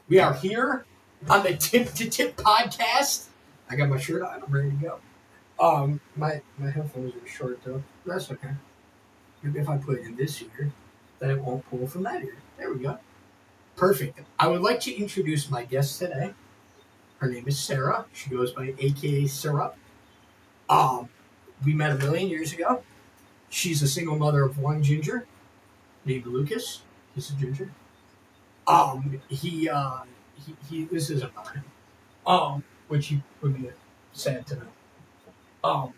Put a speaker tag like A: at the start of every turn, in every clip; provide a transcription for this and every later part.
A: We are here on the Tip to Tip podcast. I got my shirt on. I'm ready to go. My headphones are short though. That's okay. Maybe if I put it in this ear, then it won't pull from that ear. There we go. Perfect. I would like to introduce my guest today. Her name is Sarah. She goes by AKA Syrup. We met a million years ago. She's a single mother of one ginger named Lucas. He's a ginger. He this isn't about him. Which would be sad to know.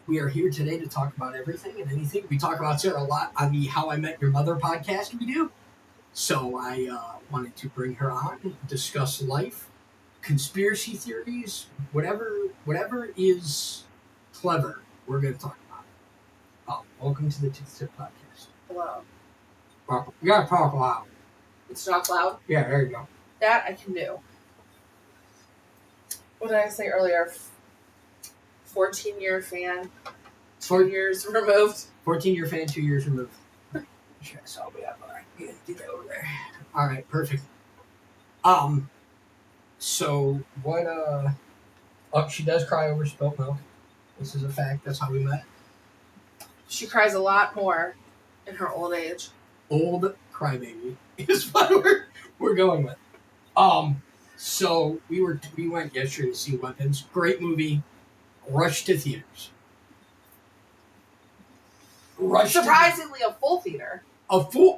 A: We are here today to talk about everything and anything. We talk about Sarah a lot on the How I Met Your Mother podcast we do. So I wanted to bring her on, discuss life, conspiracy theories, whatever is clever, we're going to talk about. Welcome to the Tip to Tip podcast.
B: Hello.
A: You gotta talk loud.
B: It's not loud?
A: Yeah, there you go.
B: That I can do. What did I say earlier? 14-year fan. 2 years removed.
A: 14-year fan, 2 years removed. Sure, so I'll be up. All right, get that over there. All right, perfect. So what? Oh, she does cry over spilt milk. This is a fact. That's how we met.
B: She cries a lot more in her old age.
A: Old crybaby is what we're going with. So we went yesterday to see Weapons. Great movie. Rushed to theaters.
B: Surprisingly, a full theater.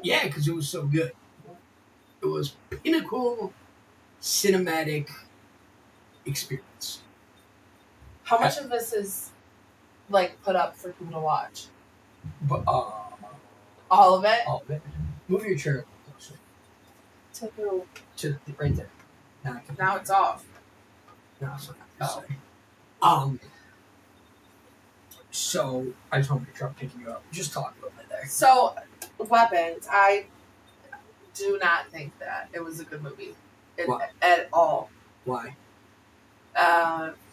A: Yeah, because it was so good. It was pinnacle cinematic experience.
B: How much of this is put up for people to watch?
A: But
B: all of it.
A: All of it. Move your chair closer.
B: To who?
A: To right there.
B: Now it's off.
A: No, it's not. So I just want to make sure I'm picking you up. Just talk a little bit there.
B: So, Weapons. I do not think that it was a good movie at all.
A: Why?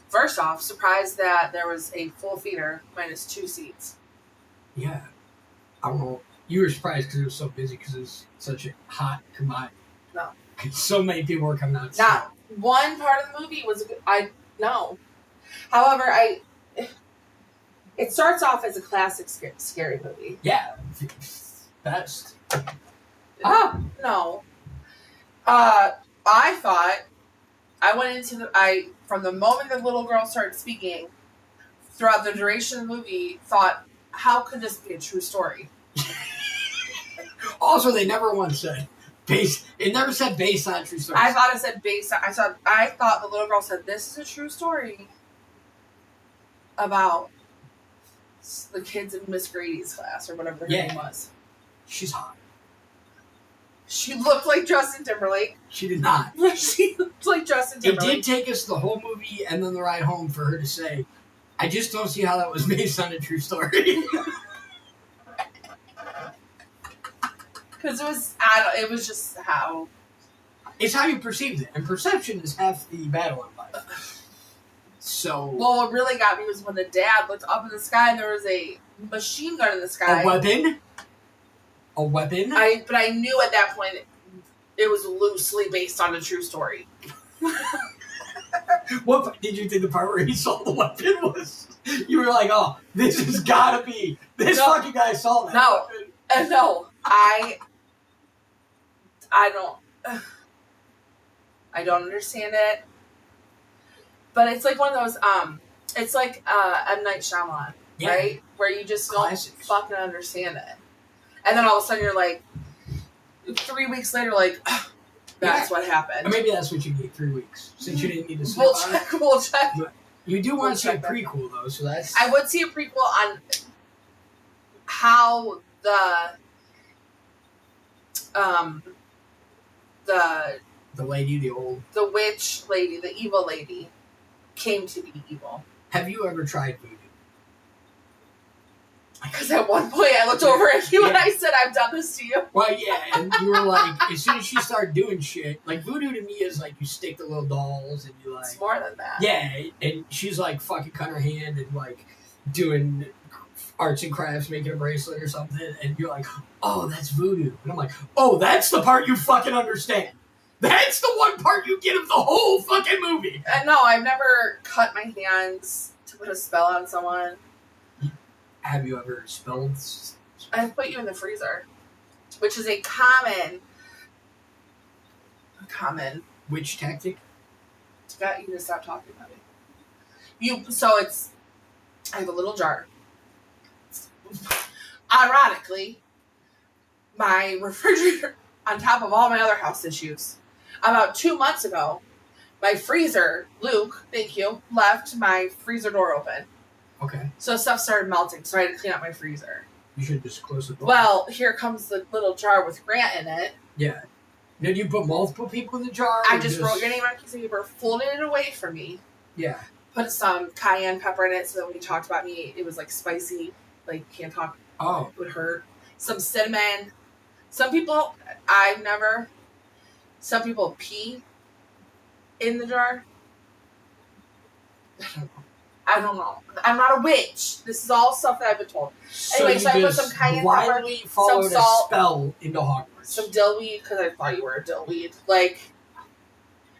B: First off, surprised that there was a full theater minus 2 seats.
A: Yeah. I don't know. You were surprised because it was so busy because it was such a hot commodity.
B: No.
A: So many people were coming out.
B: Not one part of the movie was good. No. However, it starts off as a classic scary movie.
A: Yeah. Best.
B: No. I thought, I went into from the moment the little girl started speaking, throughout the duration of the movie, thought, how could this be a true story?
A: Also, they never once said based. It never said based on true story.
B: I thought it said based on. I thought the little girl said, this is a true story about the kids in Miss Grady's class or whatever her name was.
A: She's hot.
B: She looked like Justin Timberlake.
A: She did not.
B: She looked like Justin Timberlake.
A: It did take us the whole movie and then the ride home for her to say, I just don't see how that was based on a true story.
B: Because it was just how...
A: It's how you perceived it. And perception is half the battle in life. So...
B: Well, what really got me was when the dad looked up in the sky and there was a machine gun in the sky.
A: A weapon? A weapon?
B: But I knew at that point it was loosely based on a true story.
A: What did you think the part where he saw the weapon was? You were like, oh, this has got to be... This fucking guy saw that weapon.
B: No, I don't understand it. But it's like one of those, it's like M. Night Shyamalan, right? Where you just don't fucking understand it. And then all of a sudden you're like, 3 weeks later, like, that's what happened.
A: Or maybe that's what you need, 3 weeks. Since you didn't need to sleep on it.
B: We'll check.
A: You do want to see a prequel, though, so that's...
B: I would see a prequel on how the witch lady, the evil lady, came to be evil.
A: Have you ever tried voodoo?
B: Because at one point I looked over at you and I said, I've done this to you.
A: Well, yeah, and you were like, as soon as she started doing shit, like voodoo to me is like you stick the little dolls and you like...
B: It's more than that.
A: Yeah, and she's like fucking cut her hand and like doing arts and crafts, making a bracelet or something, and you're like, oh, that's voodoo. And I'm like, oh, that's the part you fucking understand. That's the one part you get of the whole fucking movie.
B: No, I've never cut my hands to put a spell on someone.
A: Have you ever spelled?
B: I've put you in the freezer, which is a common
A: Which tactic?
B: Scott, you need to stop talking about it. So it's, I have a little jar. Ironically, my refrigerator, on top of all my other house issues, about 2 months ago, my freezer, Luke, thank you, left my freezer door open.
A: Okay.
B: So stuff started melting, so I had to clean out my freezer.
A: You should just close the door.
B: Well, here comes the little jar with Grant in it.
A: Yeah. Did you put multiple people in the jar?
B: I just wrote your name on a piece of paper, folded it away from me.
A: Yeah.
B: Put some cayenne pepper in it so that when you talked about me, it was like spicy, like can't talk.
A: Oh.
B: It would hurt. Some cinnamon. Some people pee in the jar. I don't know. I'm not a witch. This is all stuff that I've been told. Anyway, so I put some cayenne pepper, some salt,
A: a spell into Hogwarts.
B: Some dillweed, because I thought you were a dillweed.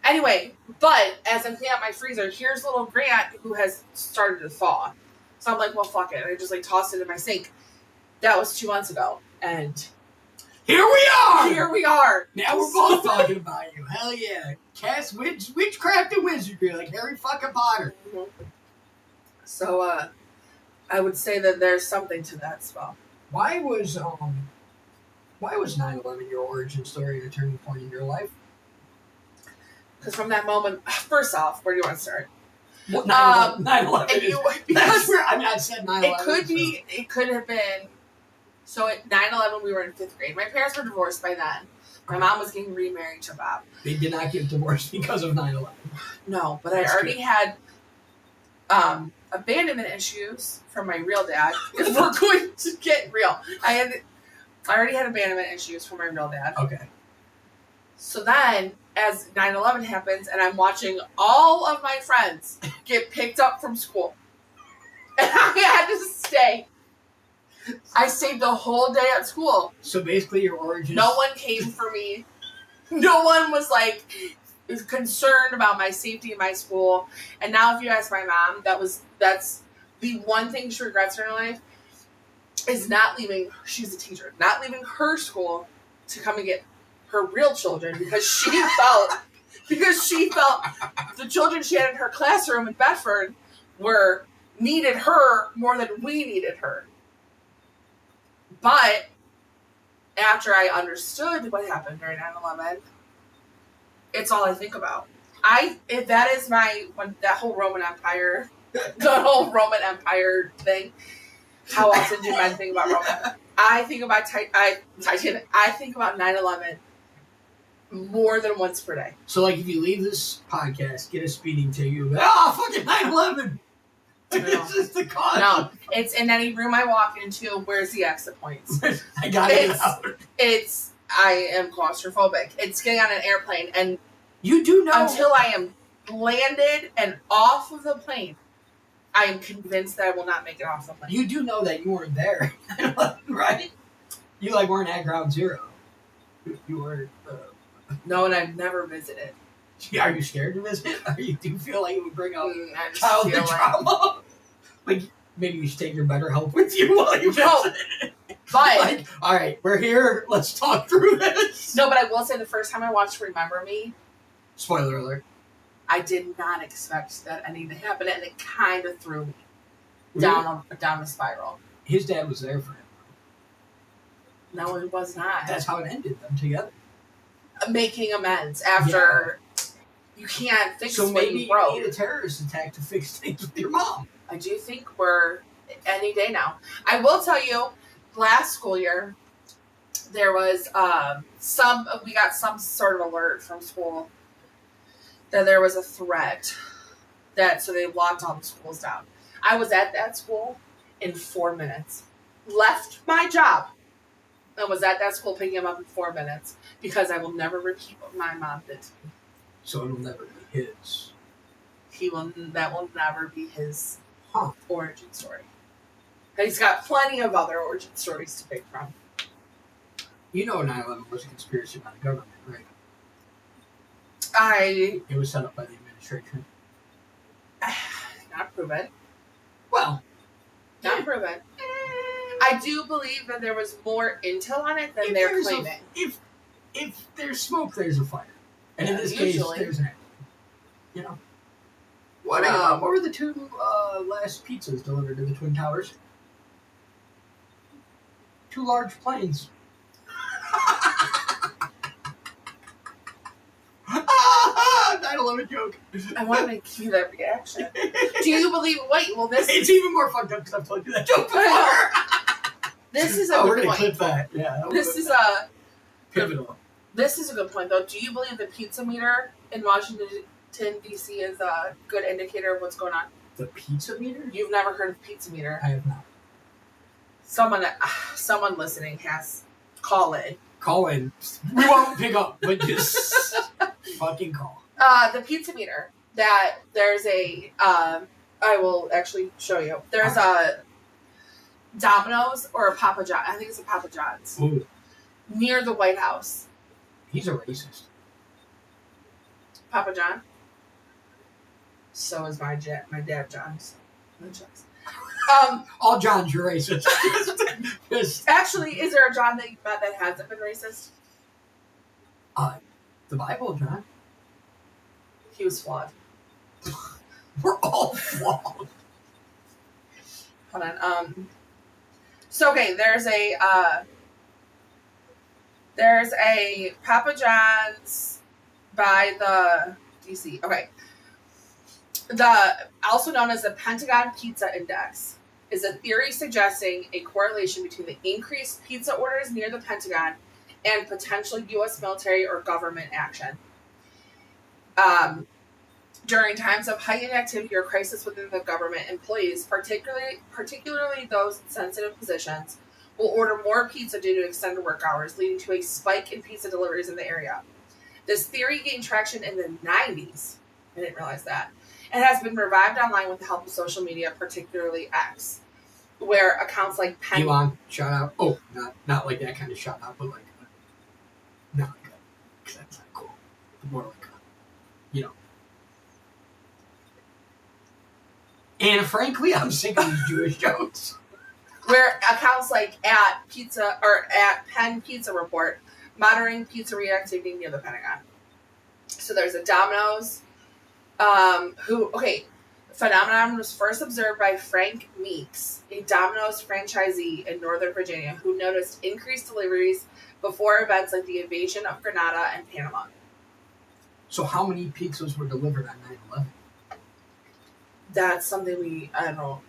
B: Anyway, but as I'm cleaning out my freezer, here's little Grant who has started to thaw. So I'm like, well, fuck it. And I just tossed it in my sink. That was 2 months ago. And
A: here we are!
B: Here we are!
A: Now we're both talking about you. Hell yeah. Cast witchcraft and wizardry like Harry fucking Potter.
B: Mm-hmm. So, I would say that there's something to that spell.
A: Why was 9/11 your origin story and a turning point in your life?
B: Because from that moment, first off, where do you want to start?
A: Well, 9/11.
B: Because
A: I said 9/11.
B: It could have been. So at 9/11, we were in 5th grade. My parents were divorced by then. My mom was getting remarried to Bob.
A: They did not get divorced because of 9/11.
B: No, but I already had abandonment issues from my real dad. If we're going to get real, I already had abandonment issues from my real dad.
A: Okay.
B: So then, as 9/11 happens, and I'm watching all of my friends get picked up from school, and I had to stay. I stayed the whole day at school.
A: So basically, your origin.
B: No one came for me. No one was concerned about my safety in my school. And now, if you ask my mom, that's the one thing she regrets in her life is not leaving. She's a teacher, not leaving her school to come and get her real children because she felt the children she had in her classroom in Bedford needed her more than we needed her. But after I understood what happened during 9/11, it's all I think about. That whole Roman Empire, the whole Roman Empire thing. How often do men think about Roman? I think about Titanic. I think about 9/11 more than once per day.
A: So, if you leave this podcast, get a speeding ticket. Fucking 9/11. This is the cause.
B: No, it's in any room I walk into. Where's the exit points?
A: I got it out.
B: I am claustrophobic. It's getting on an airplane, and
A: you do know
B: until I am landed and off of the plane, I am convinced that I will not make it off the plane.
A: You do know that you weren't there, right? You weren't at Ground Zero. You were.
B: No, and I've never visited.
A: Are you scared to visit? Or you do feel like it would bring up
B: I just
A: childhood trauma? Maybe you should take your better help with you while you visit.
B: But
A: all right, we're here. Let's talk through this.
B: No, but I will say the first time I watched Remember Me,
A: spoiler alert,
B: I did not expect that anything to happen, and it kind of threw me down the spiral.
A: His dad was there for him.
B: No, it was not.
A: That's how it ended. Them together,
B: making amends after. Yeah. You can't fix
A: so
B: maybe
A: you need a terrorist attack to fix things with your mom.
B: I do think we're any day now. I will tell you, last school year, there was we got some sort of alert from school that there was a threat so they locked all the schools down. I was at that school in 4 minutes. Left my job and was at that school picking him up in 4 minutes because I will never repeat what my mom did to me.
A: So it'll never be his.
B: That will never be his origin story. He's got plenty of other origin stories to pick from.
A: You know 9/11 was a conspiracy by the government, right? It was set up by the administration.
B: Not proven.
A: Well,
B: not proven. I do believe that there was more intel on it than they're claiming.
A: If there's smoke, there's a fire, and in this case, there's an accident. You know. What were the two last pizzas delivered to the Twin Towers? 2 large planes. 9/11 joke.
B: I wanted to give you that reaction. Do you believe? Wait, well, this.
A: It's even more fucked up because I've told you that joke before.
B: This is a good
A: we're gonna
B: point.
A: clip that. Yeah.
B: This is a
A: pivotal.
B: This is a good point, though. Do you believe the pizza meter in Washington D.C. is a good indicator of what's going on?
A: The pizza meter?
B: You've never heard of pizza meter?
A: I have not.
B: Someone listening has call in.
A: Call in. We won't pick up, but just fucking call.
B: The pizza meter. That there's a. I will actually show you. There's a Domino's or a Papa John. I think it's a Papa John's.
A: Ooh.
B: Near the White House.
A: He's a racist.
B: Papa John. So is my dad John's.
A: All Johns, you're racist.
B: Actually, is there a John that you met that hasn't been racist?
A: The Bible, John.
B: He was flawed.
A: We're all flawed.
B: Hold on. So okay, there's a Papa John's by the DC. Okay. Also known as the Pentagon Pizza Index is a theory suggesting a correlation between the increased pizza orders near the Pentagon and potential U.S. military or government action. During times of heightened activity or crisis within the government, employees, particularly those in sensitive positions, will order more pizza due to extended work hours, leading to a spike in pizza deliveries in the area. This theory gained traction in the 90s. I didn't realize that. And has been revived online with the help of social media, particularly X, where accounts like
A: Elon, shout out. Oh, not like that kind of shout out, but like, not like that, because that's not cool. But more like, And frankly, I'm sick of these Jewish jokes.
B: Where accounts like at Penn Pizza report monitoring pizzeria activity near the Pentagon. So there's a Domino's. Phenomenon was first observed by Frank Meeks, a Domino's franchisee in Northern Virginia, who noticed increased deliveries before events like the invasion of Grenada and Panama.
A: So how many pizzas were delivered on 9/11?
B: That's something I don't know.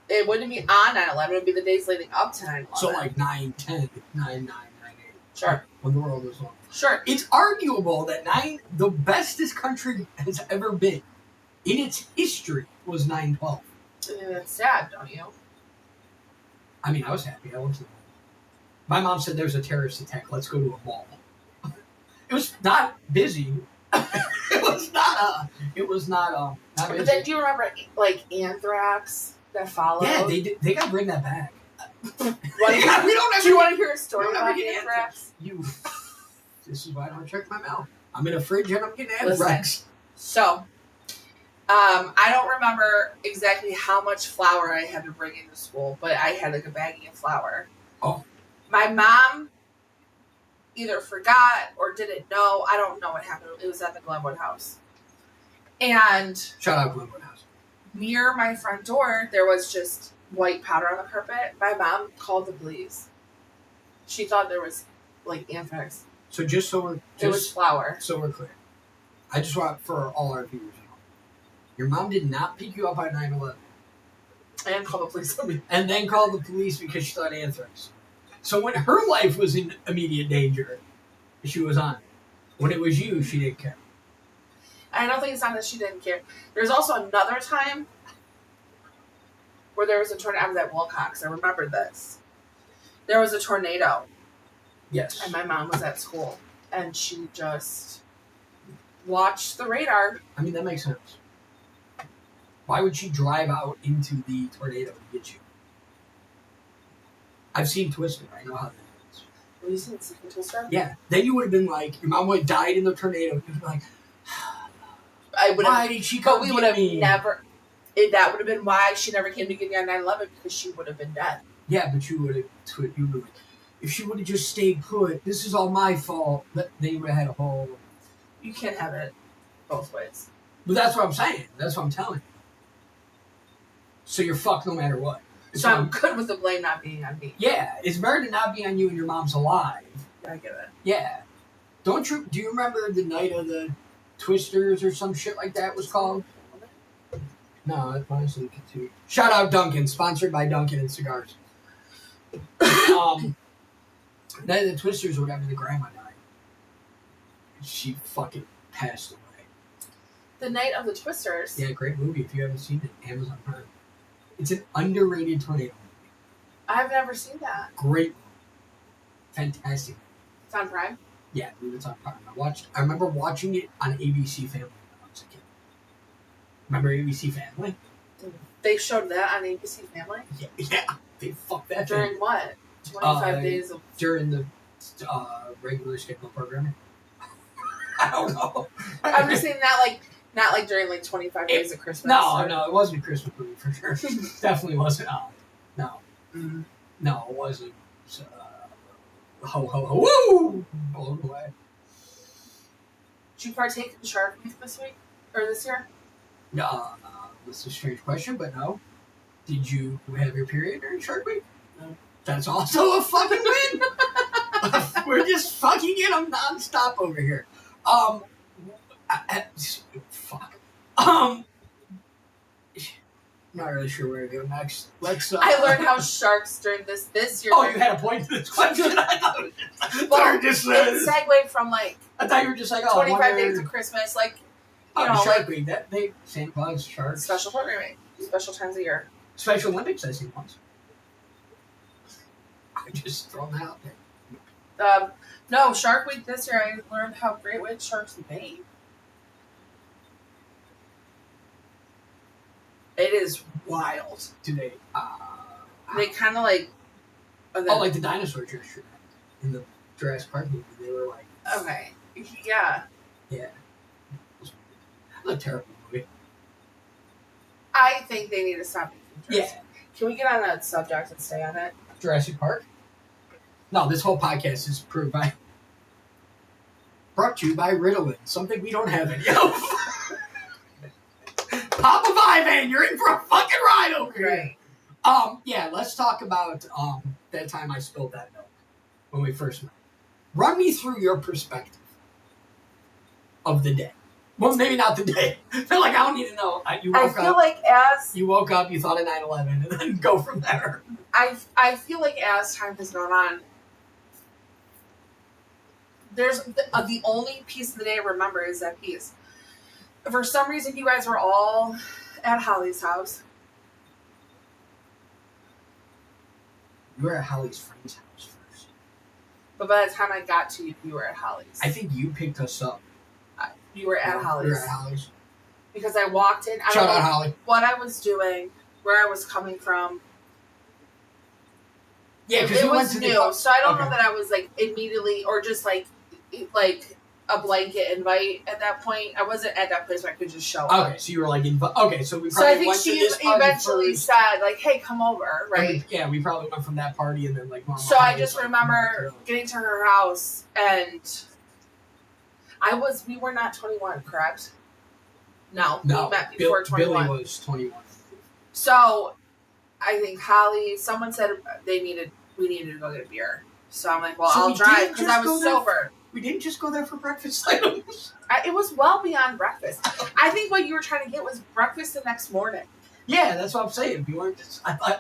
B: It wouldn't be on 9/11, it would be the days leading up to 9/11.
A: So like 9/10, 9/9, 9/8.
B: Sure.
A: When the world was long.
B: Sure.
A: It's arguable that the best this country has ever been in its history was 9/12.
B: That's sad, don't you?
A: I mean, I was happy. I went to the mall. My mom said there's a terrorist attack. Let's go to a mall. It was not busy. It was not busy.
B: But then do you remember like anthrax that followed?
A: Yeah, they gotta bring that back.
B: Do you want to hear a story about anthrax?
A: This is why I don't check my mouth. I'm in a fridge and I'm getting anthrax.
B: So, I don't remember exactly how much flour I had to bring into school, but I had like a baggie of flour.
A: Oh.
B: My mom either forgot or didn't know. I don't know what happened. It was at the Glenwood house. And
A: shout out Glenwood house.
B: Near my front door, there was just white powder on the carpet. My mom called the police. She thought there was like anthrax.
A: So it
B: was flour.
A: So we're clear. I just want for all our viewers to know. Your mom did not pick you up on 9/11.
B: And call the police on me.
A: And then call the police because she thought anthrax. So when her life was in immediate danger, she was on it. When it was you, she didn't care.
B: I don't think it's not that she didn't care. There's also another time where there was a tornado. I was at Wilcox. I remember this. There was a tornado.
A: Yes.
B: And my mom was at school. And she just watched the radar.
A: I mean, that makes sense. Why would she drive out into the tornado to get you? I've seen Twister. I know how that is.
B: Have you seen the second Twister?
A: Yeah. Then you would have been like, your mom would have died in the tornado. You'd be like, why did she come?
B: But we would have never. That would have been why she never came to get me on 9/11, because she would have been dead.
A: Yeah, but you would have. If she would have just stayed put, this is all my fault. Then you would have had a whole.
B: You can't have it both ways.
A: But that's what I'm saying. That's what I'm telling you. So you're fucked no matter what.
B: So I'm good with the blame not being on me.
A: Yeah, it's better to not be on you and your mom's alive.
B: Yeah, I get it.
A: Yeah. Do you remember the night of the Twisters or some shit like that was called? No, that's honestly too. Shout out Duncan, sponsored by Duncan and Cigars. Night of the Twisters or whatever, the grandma died. She fucking passed away.
B: The Night of the Twisters?
A: Yeah, great movie. If you haven't seen it, Amazon Prime. It's an underrated tornado movie.
B: I've never seen that.
A: Great movie. Fantastic.
B: It's on Prime?
A: Yeah, I believe it's on Prime. I remember watching it on ABC Family when I was a kid. Remember ABC Family?
B: They showed that on ABC Family?
A: Yeah. They fucked that
B: during what? 25 days of...
A: During the regular scheduled programming. I don't know.
B: I'm just saying not like during like 25 days of Christmas.
A: No, it wasn't a Christmas movie for sure. Definitely wasn't. No.
B: Mm-hmm.
A: No, it wasn't. Ho, ho, ho, woo! Blown away.
B: Did you partake in Shark Week this week? Or this year?
A: This is a strange question, but no. Did you have your period during Shark Week?
B: No.
A: That's also a fucking win! We're just fucking in them nonstop over here. Fuck. Not really sure where to go next. Let's.
B: I learned how sharks during this year.
A: Oh, you had a point to this question. I thought it
B: segued from like.
A: I thought you were just like
B: 25 days of Christmas, like. You know,
A: Shark Week. Santa Claus, sharks.
B: Special programming, special times a year.
A: Special Olympics, I seen once. I just thrown that out there.
B: No, Shark Week this year, I learned how great white sharks bathe. It is wild.
A: Do they?
B: They kind of like.
A: Like the dinosaur gesture in the Jurassic Park movie. They were like.
B: Okay. Yeah.
A: Yeah. A terrible movie.
B: I think they need to stop making Jurassic.
A: Yeah.
B: Can we get on that subject and stay on it?
A: Jurassic Park? No, this whole podcast is brought to you by Ritalin, something we don't have any of. Papa Vivan, you're in for a fucking ride over here.
B: Right.
A: Yeah, let's talk about that time I spilled that milk when we first met. Run me through your perspective of the day. Well, maybe not the day. I feel like I don't need to know. You woke up, you thought of 9/11, and then go from there.
B: I feel like as time has gone on, there's the only piece of the day I remember is that piece. For some reason, you guys were all at Holly's house.
A: You were at Holly's friend's house first.
B: But by the time I got to you, you were at Holly's.
A: I think you picked us up.
B: You were at Holly's.
A: You were at Holly's.
B: Because I walked in.
A: Shout out Holly.
B: What I was doing, where I was coming from.
A: Yeah, because
B: it was new, so I don't know that I was like immediately or just like a blanket invite at that point. I wasn't at that place where I could just show up.
A: Okay, so you were like okay, so we probably
B: so I think
A: went
B: she
A: to this
B: eventually
A: first.
B: said like, "Hey, come over," right?
A: We probably went from that party and then like.
B: So I just remember getting to her house and we were not 21, correct? No, we met before 21.
A: Billy was 21.
B: So I think Holly, someone said we needed to go get a beer. So I'm like, well, I'll drive because I was sober.
A: We didn't just go there for breakfast items.
B: It was well beyond breakfast. I think what you were trying to get was breakfast the next morning.
A: Yeah, that's what I'm saying. You weren't just, I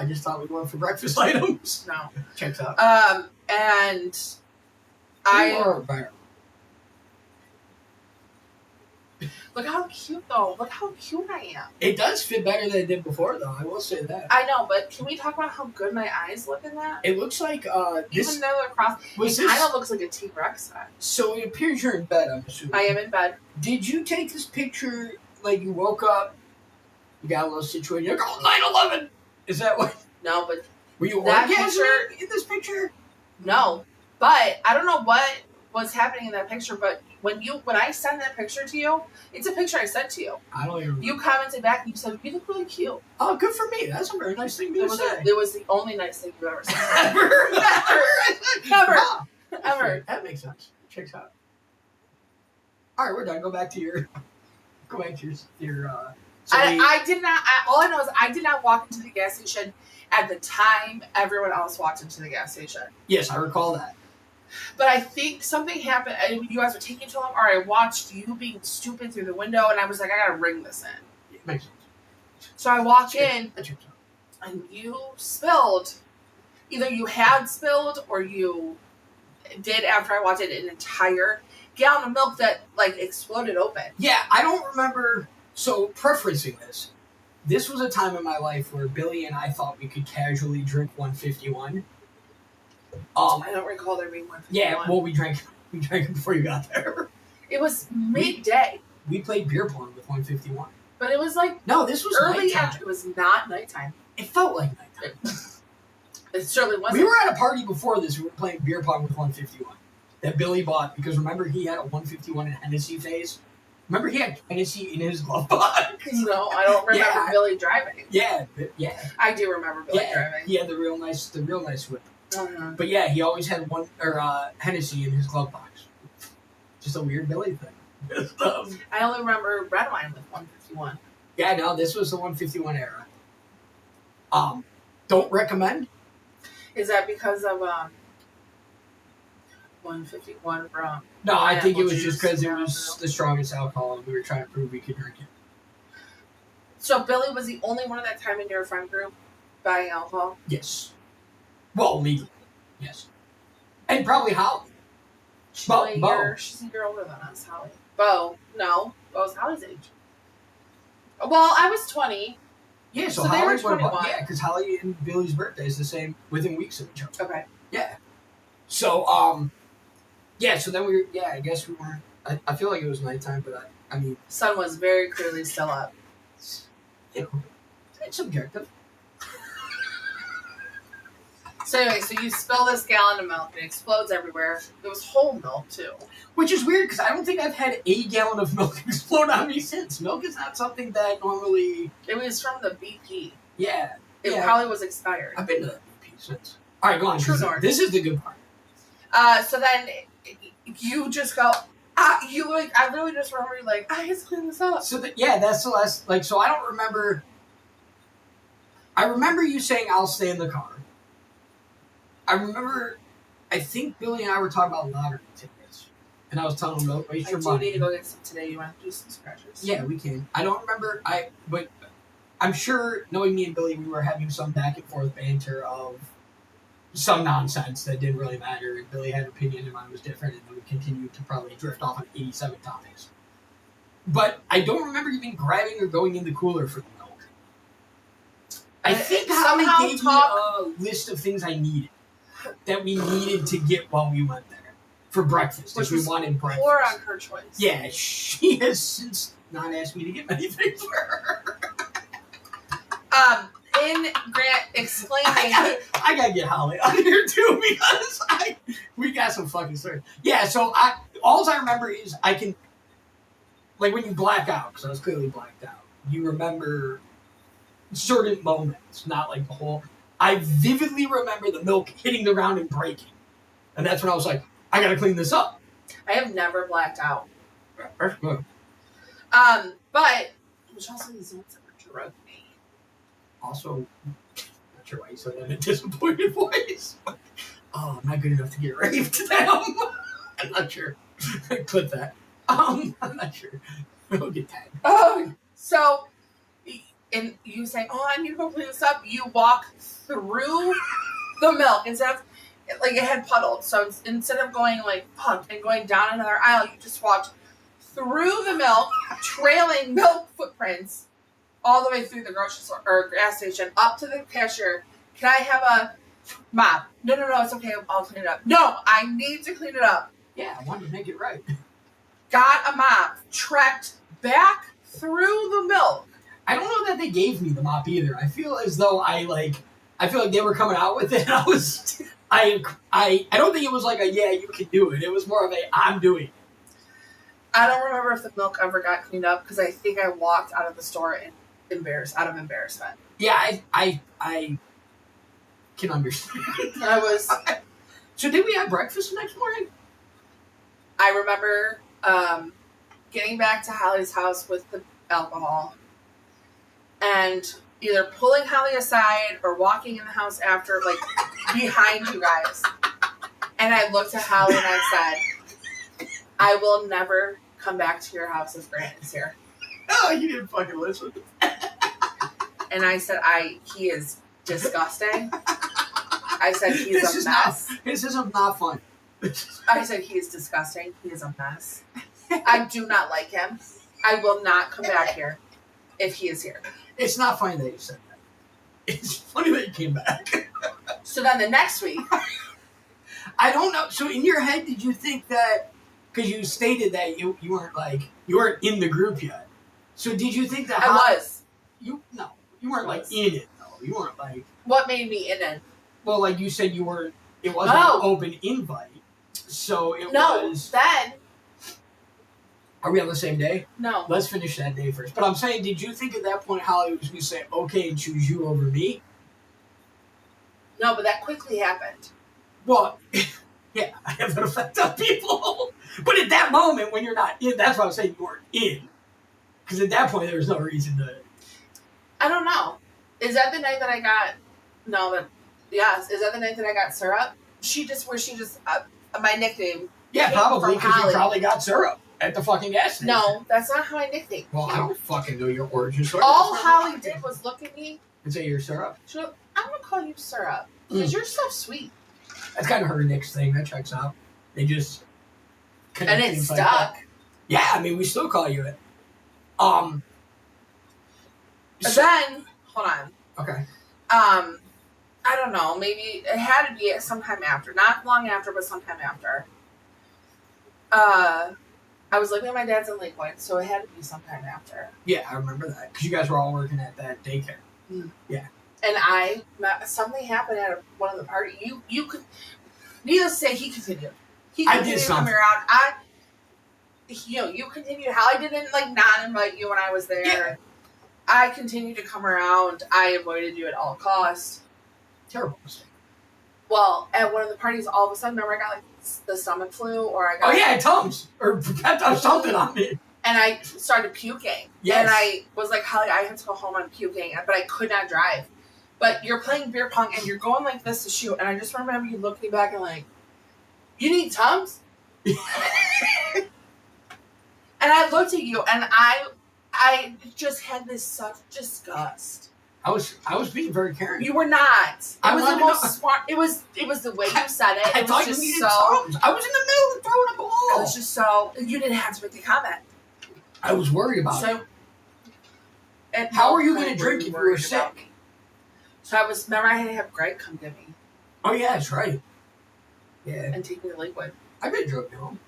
A: just thought we went for breakfast items.
B: No.
A: Checks out.
B: And look how cute, though. Look how cute I am.
A: It does fit better than it did before, though. I will say that.
B: I know, but can we talk about how good my eyes look in that?
A: It looks like
B: even though they're crossed, it kind of looks like a T-Rex head.
A: So it appears you're in bed, I'm assuming.
B: I am in bed.
A: Did you take this picture, like you woke up, you got a little situation, you're like, 9/11! Is that what?
B: No, but
A: were you
B: that
A: orgasming in this picture?
B: No. But I don't know what was happening in that picture, but when I sent that picture to you, it's a picture I sent to you.
A: I don't even remember.
B: You commented back and you said, you look really cute.
A: Oh, good for me. That's a very nice thing to say.
B: It was the only nice thing you've ever said. Ever.
A: That makes sense. Checks out. All right, we're done. Go back to your.
B: I did not. All I know is I did not walk into the gas station at the time everyone else walked into the gas station.
A: Yes, I recall that.
B: But I think something happened. You guys were taking too long, or I watched you being stupid through the window, and I was like, I gotta ring this in.
A: It makes sense.
B: So I walk in, and you spilled. Either you had spilled, or you did after I watched it, an entire gallon of milk that exploded open.
A: Yeah, I don't remember. So preferencing this was a time in my life where Billy and I thought we could casually drink 151.
B: I don't recall there being 151.
A: Yeah, well, we drank it before you got there.
B: It was midday.
A: We played beer pong with 151.
B: But it was
A: no, this was
B: early
A: nighttime.
B: It was not nighttime.
A: It felt like nighttime.
B: It certainly wasn't.
A: We were at a party before this. We were playing beer pong with 151 that Billy bought because remember he had a 151 in Hennessy phase. Remember he had Hennessy in his glove box.
B: No, I don't remember Billy driving.
A: Yeah.
B: I do remember Billy driving.
A: He had the real nice whip.
B: Uh-huh.
A: But yeah, he always had Hennessy in his glove box. Just a weird Billy thing.
B: I only remember red wine with 151.
A: Yeah, no, this was the 151 era. Don't recommend.
B: Is that because of 151 from?
A: No, I think it was just because it was the strongest alcohol and we were trying to prove we could drink it.
B: So Billy was the only one at that time in your friend group buying alcohol?
A: Yes. Well, legally. Yes. And probably Holly.
B: She's a year older than us, Holly. Bo. No. Bo's Holly's age. Well, I was 20.
A: Yeah, so
B: they were 21.
A: Yeah, because Holly and Billy's birthday is the same within weeks of each other.
B: Okay.
A: Yeah. So, so then I guess we weren't, I feel like it was nighttime, but I mean.
B: Sun was very clearly still up.
A: It's subjective.
B: So anyway, you spill this gallon of milk and it explodes everywhere. It was whole milk too.
A: Which is weird because I don't think I've had a gallon of milk explode on me since. Milk is not something that normally...
B: It was from the BP.
A: Yeah.
B: It probably was expired.
A: I've been to that BP since. All right, go on.
B: True North.
A: This is the good part.
B: So then you just go... I literally just remember you I have to clean this up.
A: So that's the last... so I don't remember... I remember you saying, I'll stay in the car. I think Billy and I were talking about lottery tickets. And I was telling him, don't waste your money.
B: I do need to go get some today. You want to do some scratches?
A: Yeah, we can. I don't remember, but I'm sure, knowing me and Billy, we were having some back and forth banter of some nonsense that didn't really matter. And Billy had an opinion and mine was different. And then we continued to probably drift off on 87 topics. But I don't remember even grabbing or going in the cooler for the milk. I think Holly gave me a list of things I needed. That we needed to get while we went there for breakfast.
B: Which
A: we wanted breakfast.
B: Or on her choice.
A: Yeah, she has since not asked me to get anything for her.
B: In Grant explaining...
A: I gotta get Holly on here too because we got some fucking stories. Yeah, so all I remember is I can... when you black out, because I was clearly blacked out, you remember certain moments, not the whole... I vividly remember the milk hitting the ground and breaking. And that's when I was like, I gotta clean this up.
B: I have never blacked out.
A: That's good.
B: But, which also these ones that drug me.
A: Also, not sure why you said that in a disappointed voice. Oh, I'm not good enough to get raped. I'm not sure. Clip that. I'm not sure. We'll get tagged.
B: So... And you say, I need to go clean this up. You walk through the milk instead of, it had puddled. So instead of going and going down another aisle, you just walked through the milk, trailing milk footprints all the way through the grocery store or gas station up to the cashier. Can I have a mop? No, it's okay. I'll clean it up. No, I need to clean it up.
A: Yeah, I wanted to make it right.
B: Got a mop, trekked back through the milk.
A: I don't know that they gave me the mop either. I feel as though I feel like they were coming out with it and I was I don't think it was like a yeah, you can do it. It was more of a I'm doing it.
B: I don't remember if the milk ever got cleaned up because I think I walked out of the store out of embarrassment.
A: Yeah, I can understand.
B: I was.
A: So did we have breakfast the next morning?
B: I remember getting back to Holly's house with the alcohol and either pulling Holly aside or walking in the house after, like, behind you guys. And I looked at Holly and I said, I will never come back to your house if Grant is here.
A: Oh, you didn't fucking listen.
B: And I said, he is disgusting. I said, he's a mess.
A: This is not fun.
B: I said, he is disgusting. He is a mess. I do not like him. I will not come back here if he is here.
A: It's not funny that you said that. It's funny that you came back.
B: So then the next week.
A: I don't know. So in your head, did you think that, because you stated that you weren't in the group yet. So did you think that
B: I was.
A: You weren't like in it though. You weren't like.
B: What made me in it?
A: Well, like you said, you weren't. It wasn't an open invite. So it was.
B: Then.
A: Are we on the same day?
B: No.
A: Let's finish that day first. But I'm saying, did you think at that point Holly was going to say okay and choose you over me?
B: No, but that quickly happened.
A: Well, yeah, I have an effect on people. But at that moment, when you're not in, that's why I'm saying you weren't in. Because at that point, there was no reason to.
B: I don't know. Is that the night that I got? No, but yes. Is that the night that I got syrup? My nickname.
A: Yeah, probably because you probably got syrup at the fucking gas station.
B: No, that's not how I nicknamed.
A: Well, I don't fucking know your origin story.
B: All Holly did was look at me
A: and say you're syrup.
B: She goes, I'm gonna call you syrup because you're so sweet.
A: That's kind of her Nick's thing. That checks out. They just
B: and it stuck.
A: Like yeah, I mean, we still call you it.
B: But then, hold on.
A: Okay.
B: I don't know. Maybe it had to be sometime after, not long after, but sometime after. I was living at my dad's in Lakewood, so it had to be sometime after.
A: Yeah, I remember that because you guys were all working at that daycare.
B: Mm.
A: Yeah.
B: And something happened at one of the parties. You could, needless to say, he continued. He continued to come around. You continued. How I didn't not invite you when I was there. Yeah. I continued to come around. I avoided you at all costs.
A: Terrible mistake.
B: Well, at one of the parties, all of a sudden, remember I got the stomach flu, or I got.
A: Oh yeah, Tums or something on me.
B: And I started puking.
A: Yes.
B: And I was like, Holly, I have to go home. I'm puking, but I could not drive. But you're playing beer pong and you're going like this to shoot, and I just remember you looking back and like, you need Tums? And I looked at you, and I just had this such disgust.
A: I was being very caring.
B: You were not. It was the most smart. It was the way you said it.
A: I thought you needed Tums. I was in the middle of throwing a ball.
B: It was just so you didn't have to make the comment.
A: I was worried about
B: it.
A: How are you going to drink if you were sick?
B: So remember I had to have Greg come get me.
A: Oh yeah, that's right. Yeah.
B: And take me to Lakewood.
A: I bet drove you home.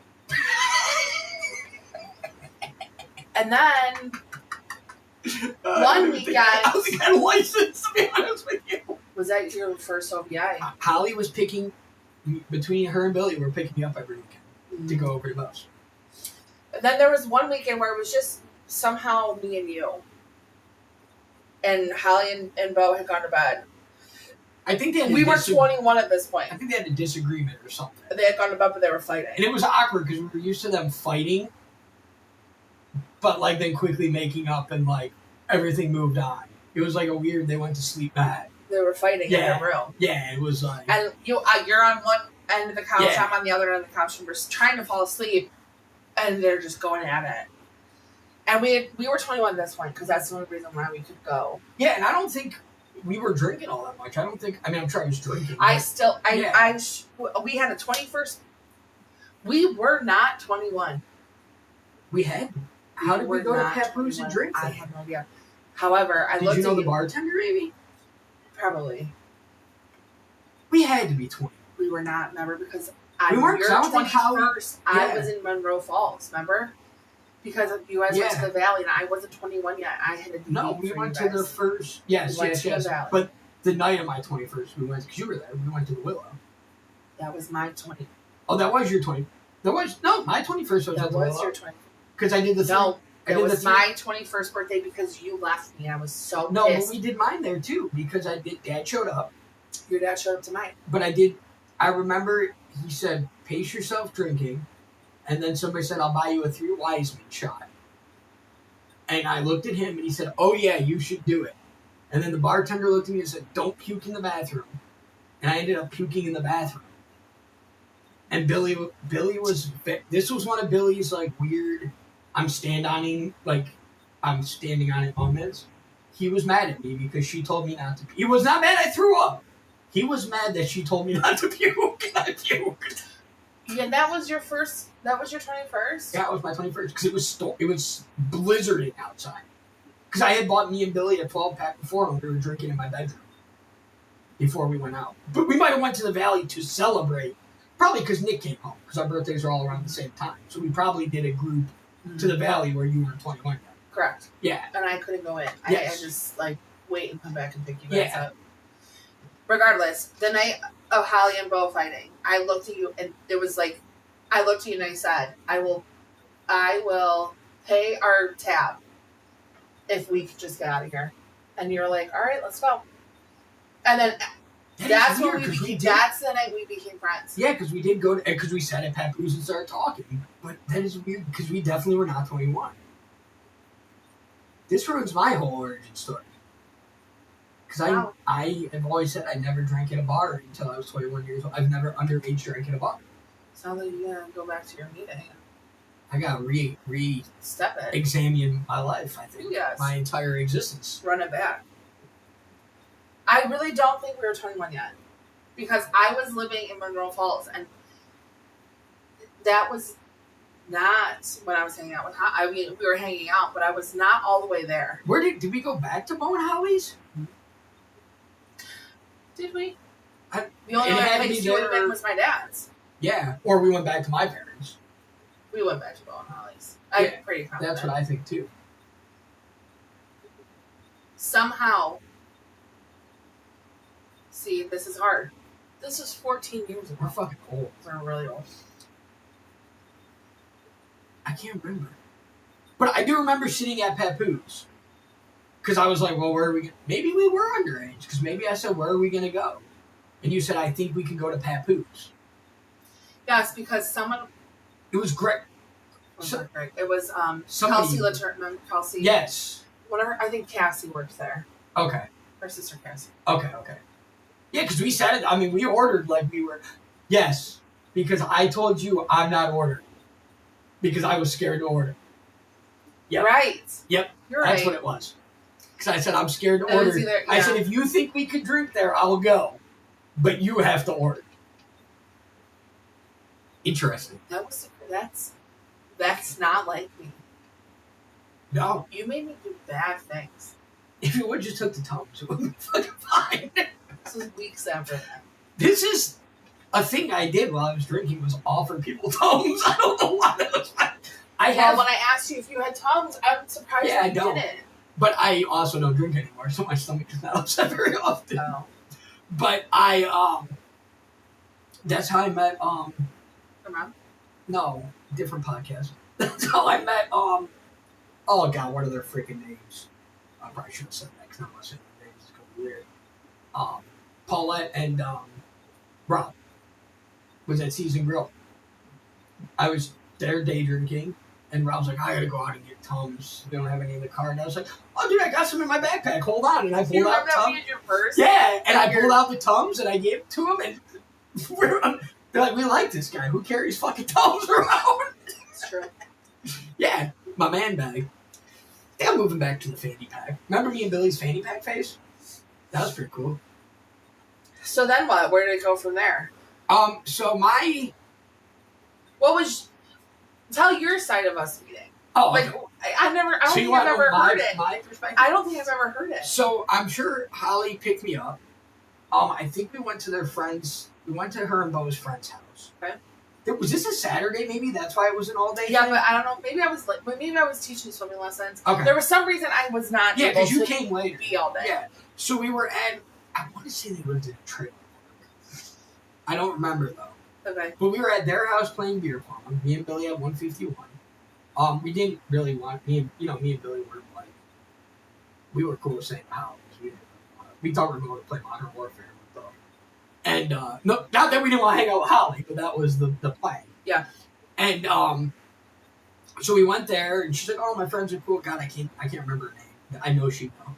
B: And then one weekend,
A: I was got a license, to be honest with you.
B: Was that your first OBI?
A: Holly was picking, between her and Billy, we were picking me up every weekend to go over to those.
B: And then there was one weekend where it was just somehow me and you. And Holly and Bo had gone to bed.
A: I think they had
B: we were 21 at this point.
A: I think they had a disagreement or something.
B: They had gone to bed, but they were fighting.
A: And it was awkward because we were used to them fighting, but then quickly making up and everything moved on. It was a weird, they went to sleep bad.
B: They were fighting in their room.
A: Yeah, it was
B: and you're on one end of the couch, I'm on the other end of the couch, and we're trying to fall asleep, and they're just going at it. And we were 21 at this point, because that's the only reason why we could go.
A: Yeah, and I don't think we were drinking all that much. I'm sure I was drinking.
B: We had a 21st. We were not 21.
A: We had. How did we go to Papoose and drink?
B: I have no idea. However,
A: Did you know the bartender, maybe?
B: Probably.
A: We had to be 20.
B: We were not, remember? Because
A: we weren't.
B: Your 21st, I was in Monroe Falls, remember? Because you guys went to the Valley, and I wasn't 21 yet. I had to.
A: No, we went to the first. Yes. But the night of my 21st, we went because you were there. We went to the Willow.
B: That was my 20.
A: Oh, that was your 20. My 21st was
B: that was your 20.
A: Because I did the
B: No, it was my 21st birthday because you left me. I was so pissed.
A: No, but we did mine there too because Dad showed up.
B: Your dad showed up to mine.
A: But I remember he said, pace yourself drinking. And then somebody said, I'll buy you a 3 Wiseman shot. And I looked at him and he said, oh yeah, you should do it. And then the bartender looked at me and said, don't puke in the bathroom. And I ended up puking in the bathroom. And Billy was, this was one of Billy's like weird, I'm standing on it moments. He was mad at me because she told me not to puke. He was not mad I threw up. He was mad that she told me not to puke. And I puked.
B: Yeah, that was your 21st?
A: Yeah, it was my 21st because it was blizzarding outside. Because I had bought me and Billy a 12-pack before when we were drinking in my bedroom before we went out. But we might have went to the Valley to celebrate. Probably because Nick came home, because our birthdays are all around the same time. So we probably did a group to the Valley where you were 21 yet.
B: Correct.
A: Yeah.
B: And I couldn't go in.
A: Yes.
B: I just, wait and come back and pick you guys up. Regardless, the night of Holly and Bo fighting, I looked at you, and it was I looked at you and I said, I will pay our tab if we could just get out of here. And you were like, all right, let's go. And then... That's the night we became friends.
A: Yeah, because we did go because we sat at Papoose and started talking. But that is weird because we definitely were not 21. This ruins my whole origin story. Because I have always said I never drank at a bar until I was 21 years old. I've never underage drank at a bar.
B: Sounds like you gotta go back to your meeting.
A: I gotta examine my life, I think.
B: Yes.
A: My entire existence.
B: Run it back. I really don't think we were 21 yet. Because I was living in Monroe Falls, and that was not when I was hanging out with Holly. I mean, we were hanging out, but I was not all the way there.
A: Did we go back to Bo and Holly's?
B: Did we? The only other place you would have been was my dad's.
A: Yeah, or we went back to my parents.
B: We went back to Bo and Holly's. I'm pretty confident.
A: That's what I think, too.
B: Somehow... See, this is hard. This was 14 years ago.
A: We're fucking old.
B: We're really old.
A: I can't remember. But I do remember sitting at Papoose. Because I was like, well, where are we going to... Maybe we were underage. Because maybe I said, where are we going to go? And you said, I think we can go to Papoose.
B: Yes, because someone...
A: It was Greg.
B: It was Kelsey Latour. Kelsey.
A: Yes.
B: I think Cassie works there.
A: Okay.
B: Her sister Cassie.
A: Okay. Yeah, because we said it. We ordered like we were... Yes, because I told you I'm not ordering. Because I was scared to order. Yep.
B: Right.
A: Yep.
B: You're right.
A: That's what it was. Because I said I'm scared to order. I said, if you think we could drink there, I'll go. But you have to order. Interesting.
B: That's not like me.
A: No.
B: You made me do bad things.
A: If you would just took the Tums, it would be fucking fine.
B: This was weeks after that.
A: This is a thing I did while I was drinking was offer people Tums. I don't know why that was fun.
B: When I asked you if you had Tums, I'm surprised you didn't.
A: But I also don't drink anymore, so my stomach is not upset very often.
B: Oh.
A: But that's how I met,
B: Your mom?
A: No, different podcast. That's how I met, oh god, what are their freaking names? I probably should have said that, because I'm not saying their names, it's going to be weird. Paulette and, Rob was at Season Grill. I was there day drinking, and Rob's like, I gotta go out and get Tums. We don't have any in the car. And I was like, oh, dude, I got some in my backpack. Hold on. And I pulled out Tums.
B: Your purse?
A: Yeah, and I pulled out the Tums, and I gave it to him, and they're like, we like this guy. Who carries fucking Tums around?
B: It's true.
A: Yeah, my man bag. I think I'm moving back to the fanny pack. Remember me and Billy's fanny pack phase? That was pretty cool.
B: So then what? Where did it go from there? Tell your side of us meeting.
A: Oh,
B: like,
A: okay.
B: I don't think I've ever heard it.
A: My perspective?
B: I don't think I've ever heard it.
A: So I'm sure Holly picked me up. I think we went to their friends. We went to her and Bo's friend's house.
B: Okay.
A: Was this a Saturday? Maybe that's why it was an all-day.
B: Yeah,
A: thing?
B: but I don't know. Maybe I was teaching swimming lessons.
A: Okay.
B: There was some reason I was not.
A: Yeah, because you
B: to
A: came later.
B: Be all day.
A: Yeah. So we were at. I want to say they lived in a trailer. I don't remember though.
B: Okay.
A: But we were at their house playing beer pong. Me and Billy at 151. We didn't really want me and Billy were like, we were cool saying how we thought we were going to play Modern Warfare with them. And no, not that we didn't want to hang out with Holly, but that was the plan.
B: Yeah.
A: And so we went there, and she's like, "Oh, my friends are cool." God, I can't remember her name. I know she'd know.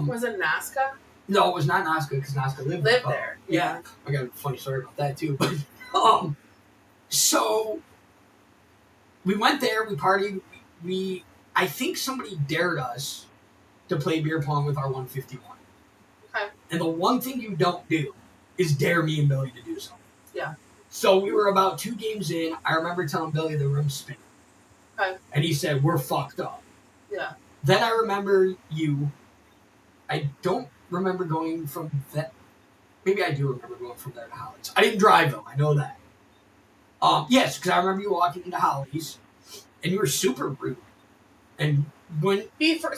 B: Was it Nazca?
A: No, it was not Nazca because Nazca lived
B: there.
A: Yeah. I got a funny story about that too. But so we went there, we partied. I think somebody dared us to play beer pong with our 151.
B: Okay.
A: And the one thing you don't do is dare me and Billy to do something.
B: Yeah.
A: So we were about 2 games in. I remember telling Billy the room's spinning.
B: Okay.
A: And he said, "We're fucked up."
B: Yeah.
A: Then I remember you. I don't remember going from that. Maybe I do remember going from there to Holly's. I didn't drive though. I know that. Yes, because I remember you walking into Holly's, and you were super rude. And when
B: be so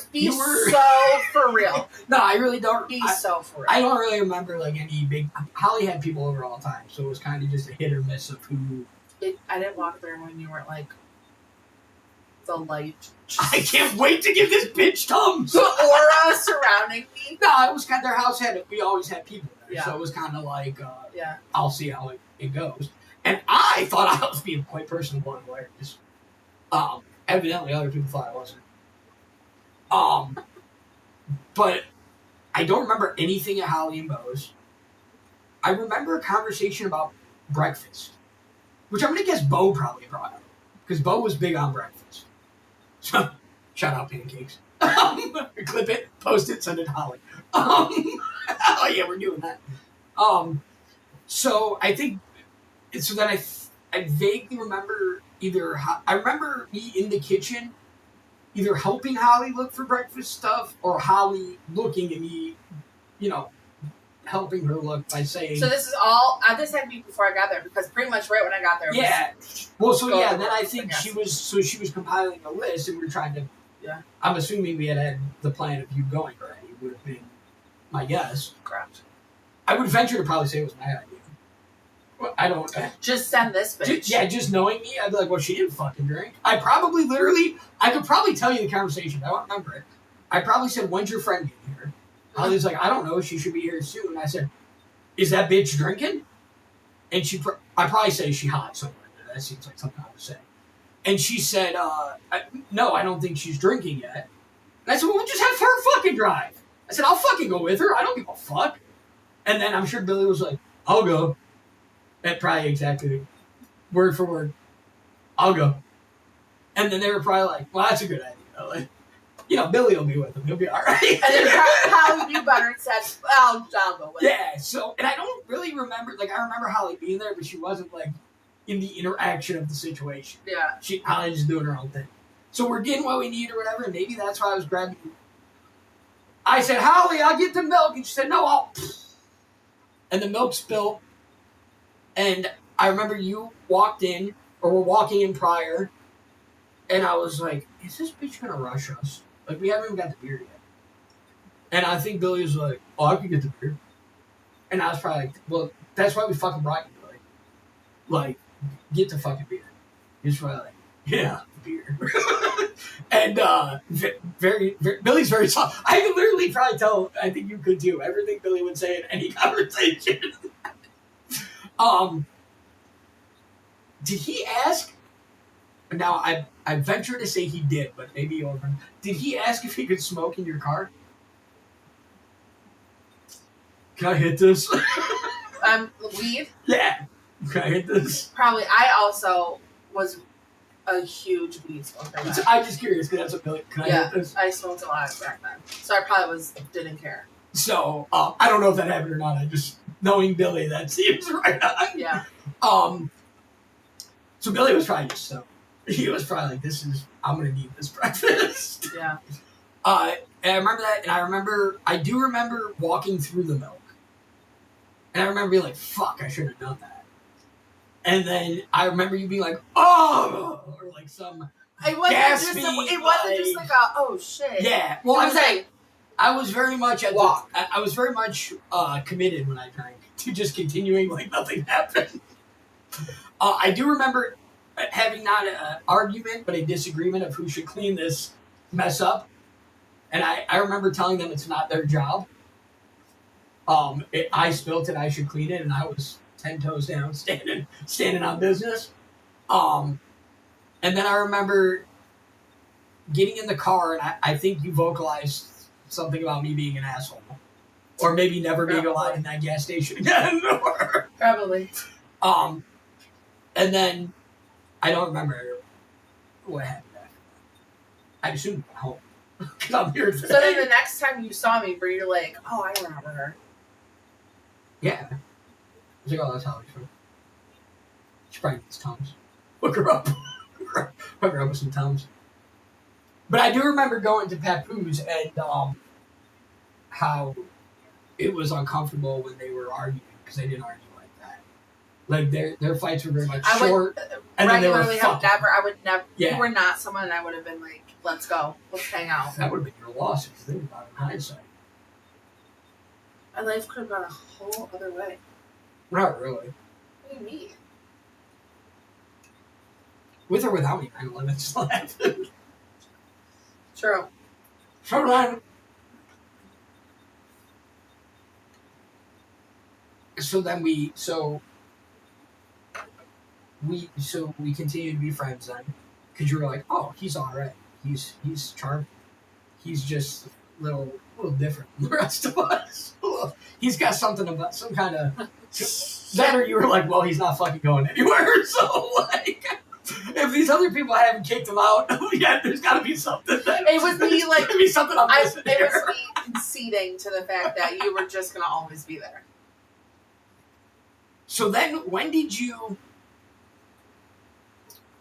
B: for real.
A: No, I really don't.
B: So for real.
A: I don't really remember like any big. Holly had people over all the time, so it was kind of just a hit or miss of who.
B: I didn't walk there when you weren't like the light.
A: I can't wait to give this bitch Tums.
B: The aura surrounding me.
A: No, it was kind of their house we always had people there,
B: yeah.
A: So it was kind of like
B: yeah.
A: I'll see how it goes. And I thought I was being quite personable and hilarious. Evidently, other people thought I wasn't. But I don't remember anything at Holly and Bo's. I remember a conversation about breakfast, which I'm gonna guess Bo probably brought up because Bo was big on breakfast. So, shout out pancakes. Clip it, post it, send it to Holly. Oh yeah, we're doing that. So I think so. Then I vaguely remember I remember me in the kitchen, either helping Holly look for breakfast stuff or Holly looking at me, helping her look by saying.
B: So this is this had to be before I got there because pretty much right when I got there.
A: Yeah. Well, so yeah, then I think she was compiling a list and we were trying to.
B: Yeah.
A: I'm assuming we had the plan of you going already. Would have been my guess.
B: Correct.
A: I would venture to probably say it was my idea. Well, I don't.
B: Just send this bitch.
A: Just knowing me, I'd be like, well, she didn't fucking drink. I could probably tell you the conversation. I don't remember it. I probably said, "When's your friend getting here?" Holly's like, "I don't know. She should be here soon." I said, "Is that bitch drinking?" And I probably say she hot somewhere. That seems like something I would say. And she said, "No, I don't think she's drinking yet." And I said, "Well, we'll just have her fucking drive." I said, "I'll fucking go with her. I don't give a fuck." And then I'm sure Billy was like, "I'll go." That probably exactly word for word. "I'll go." And then they were probably like, "Well, that's a good idea." Like, Billy will be with him. He'll be all right.
B: And then Holly knew better and said, I'll go with him.
A: Yeah, so, and I don't really remember, I remember Holly being there, but she wasn't, in the interaction of the situation.
B: Yeah.
A: Holly just doing her own thing. So we're getting what we need or whatever, and maybe that's why I was grabbing. I said, "Holly, I'll get the milk." And she said, "No, I'll." And the milk spilled. And I remember you walked in, or were walking in prior, and I was like, "Is this bitch gonna rush us? We haven't even got the beer yet." And I think Billy was like, "Oh, I can get the beer." And I was probably like, "Well, that's why we fucking brought you, Billy. Get the fucking beer." He was probably like, "Yeah, beer." And very, very, Billy's very soft. I could literally probably tell, I think you could too, everything Billy would say in any conversation. Did he ask? Now, I venture to say he did, but maybe you'll remember. Did he ask if he could smoke in your car? Can I hit this?
B: Weed?
A: Yeah. Can I hit this?
B: Probably. I also was a huge weed smoker.
A: I'm just curious, because that's a Billy. Can I hit this?
B: I smoked a lot back then. So I probably didn't care.
A: So, I don't know if that happened or not. I just, knowing Billy, that seems right on.
B: Yeah.
A: So Billy was probably just he was probably like, I'm going to need this breakfast.
B: Yeah.
A: And I remember that, and I do remember walking through the milk. And I remember being like, "Fuck, I should have done that." And then I remember you being like, "Oh!" Or some gaspy.
B: It wasn't just like a, "Oh, shit."
A: Yeah. Well, I was very much I was very much committed when I drank to just continuing like nothing happened. I do remember having not an argument, but a disagreement of who should clean this mess up. And I remember telling them it's not their job. I spilt it, I should clean it, and I was 10 toes down, standing on business. And then I remember getting in the car, and I think you vocalized something about me being an asshole. Or maybe never being allowed in that gas station again.
B: Probably.
A: And then I don't remember what happened after that. I assumed you went home. Because I'm here today.
B: So then the next time you saw me, were you like, oh, I remember her?
A: Yeah. I was like, oh, that's how it's from. She probably needs Tums. Hook her up. Hook her up with some Tums. But I do remember going to Papoose and how it was uncomfortable when they were arguing because they didn't argue like that. Like their fights were very much short. And then they were
B: I would never.
A: Yeah.
B: You were not someone I would have been like, let's go, let's hang out.
A: That would have been your loss if you think about it in hindsight.
B: My life could have gone a whole other way.
A: Not really.
B: What do you mean?
A: With or without me, 9/11 still happened.
B: True.
A: So then we continued to be friends then, because you were like, oh, he's all right. He's charming. He's just a little different than the rest of us. He's got something about some kind of that, or you were like, well, he's not fucking going anywhere. So like, if these other people haven't kicked him out yet, there's got to be something.
B: It was me like
A: be something.
B: It was me conceding to the fact that you were just gonna always be there.
A: So then, when did you?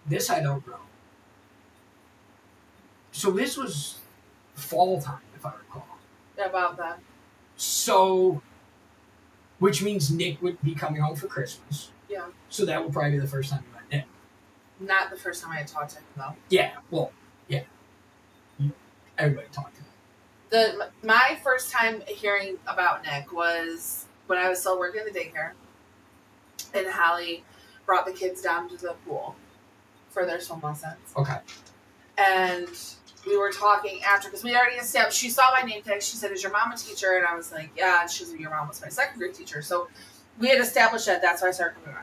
A: This I don't know. So this was fall time, if I recall.
B: About that.
A: So, which means Nick would be coming home for Christmas.
B: Yeah.
A: So that would probably be the first time you met Nick.
B: Not the first time I had talked to him, though.
A: Yeah, well, yeah. Everybody talked to him.
B: My first time hearing about Nick was when I was still working in the daycare, and Hallie brought the kids down to the pool for their swim lessons.
A: Okay.
B: And we were talking after, because we already established, she saw my name tag, she said, is your mom a teacher? And I was like, yeah, and she was like, your mom was my second grade teacher. So we had established that's why I started coming on.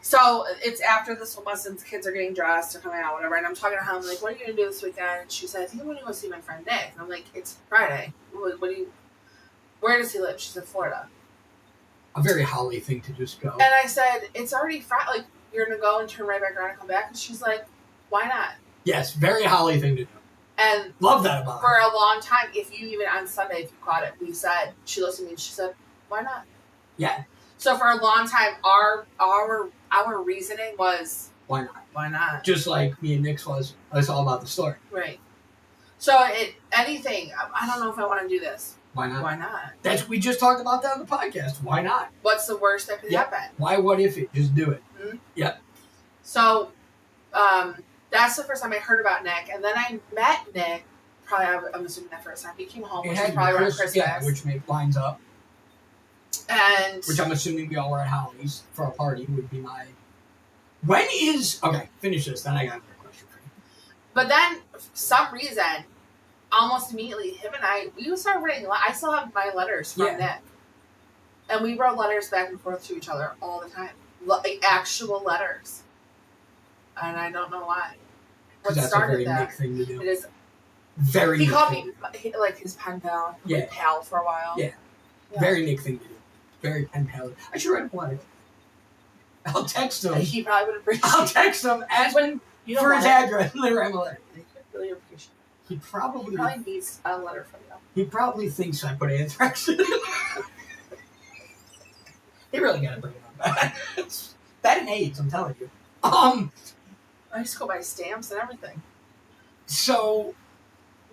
B: So it's after the swim lessons, kids are getting dressed, they're coming out, whatever, and I'm talking to her, I'm like, what are you going to do this weekend? And she said, I think I'm going to go see my friend Nick. And I'm like, it's Friday. Where does he live? She said, Florida.
A: A very Holly thing to just go.
B: And I said, it's already Friday. Like, you're going to go and turn right back around and come back? And she's like, why not?
A: Yes, very Holly thing to do.
B: And
A: love that about
B: for
A: her.
B: a long time, if you even on Sunday, if you caught it, we said, she looked at me and she said, why not?
A: Yeah.
B: So for a long time, our reasoning was,
A: why not?
B: Why not?
A: Just like me and Nick's was, it's all about the story.
B: Right. So anything, I don't know if I want to do this.
A: Why not?
B: Why not?
A: We just talked about that on the podcast. Why not?
B: What's the worst that could happen?
A: Why? What if it? Just do it.
B: Mm-hmm.
A: Yep.
B: So, that's the first time I heard about Nick, and then I met Nick. Probably, I'm assuming that first time he came home, which was probably around Christmas.
A: Yeah, which lines up.
B: And
A: which I'm assuming we all were at Holly's for a party would be my. When is okay? Finish this, then I got another question for you.
B: But then, for some reason, almost immediately, him and we started writing. I still have my letters from Nick, and we wrote letters back and forth to each other all the time, like actual letters. And I don't know why. What started that?
A: Nick thing to do.
B: It is
A: very.
B: He called me like his pen pal.
A: Yeah.
B: Pal for a while.
A: Yeah. Very Nick thing to do. Very pen pal. I should write a letter. I'll text him.
B: He probably would appreciate.
A: I'll text him. Ask him for his address. And then write him a letter.
B: Really appreciate it.
A: He probably
B: needs a letter from you.
A: He probably thinks I put anthrax in it. He really gotta bring it on back. It's that and AIDS, I'm telling you.
B: I used to go buy stamps and everything.
A: So,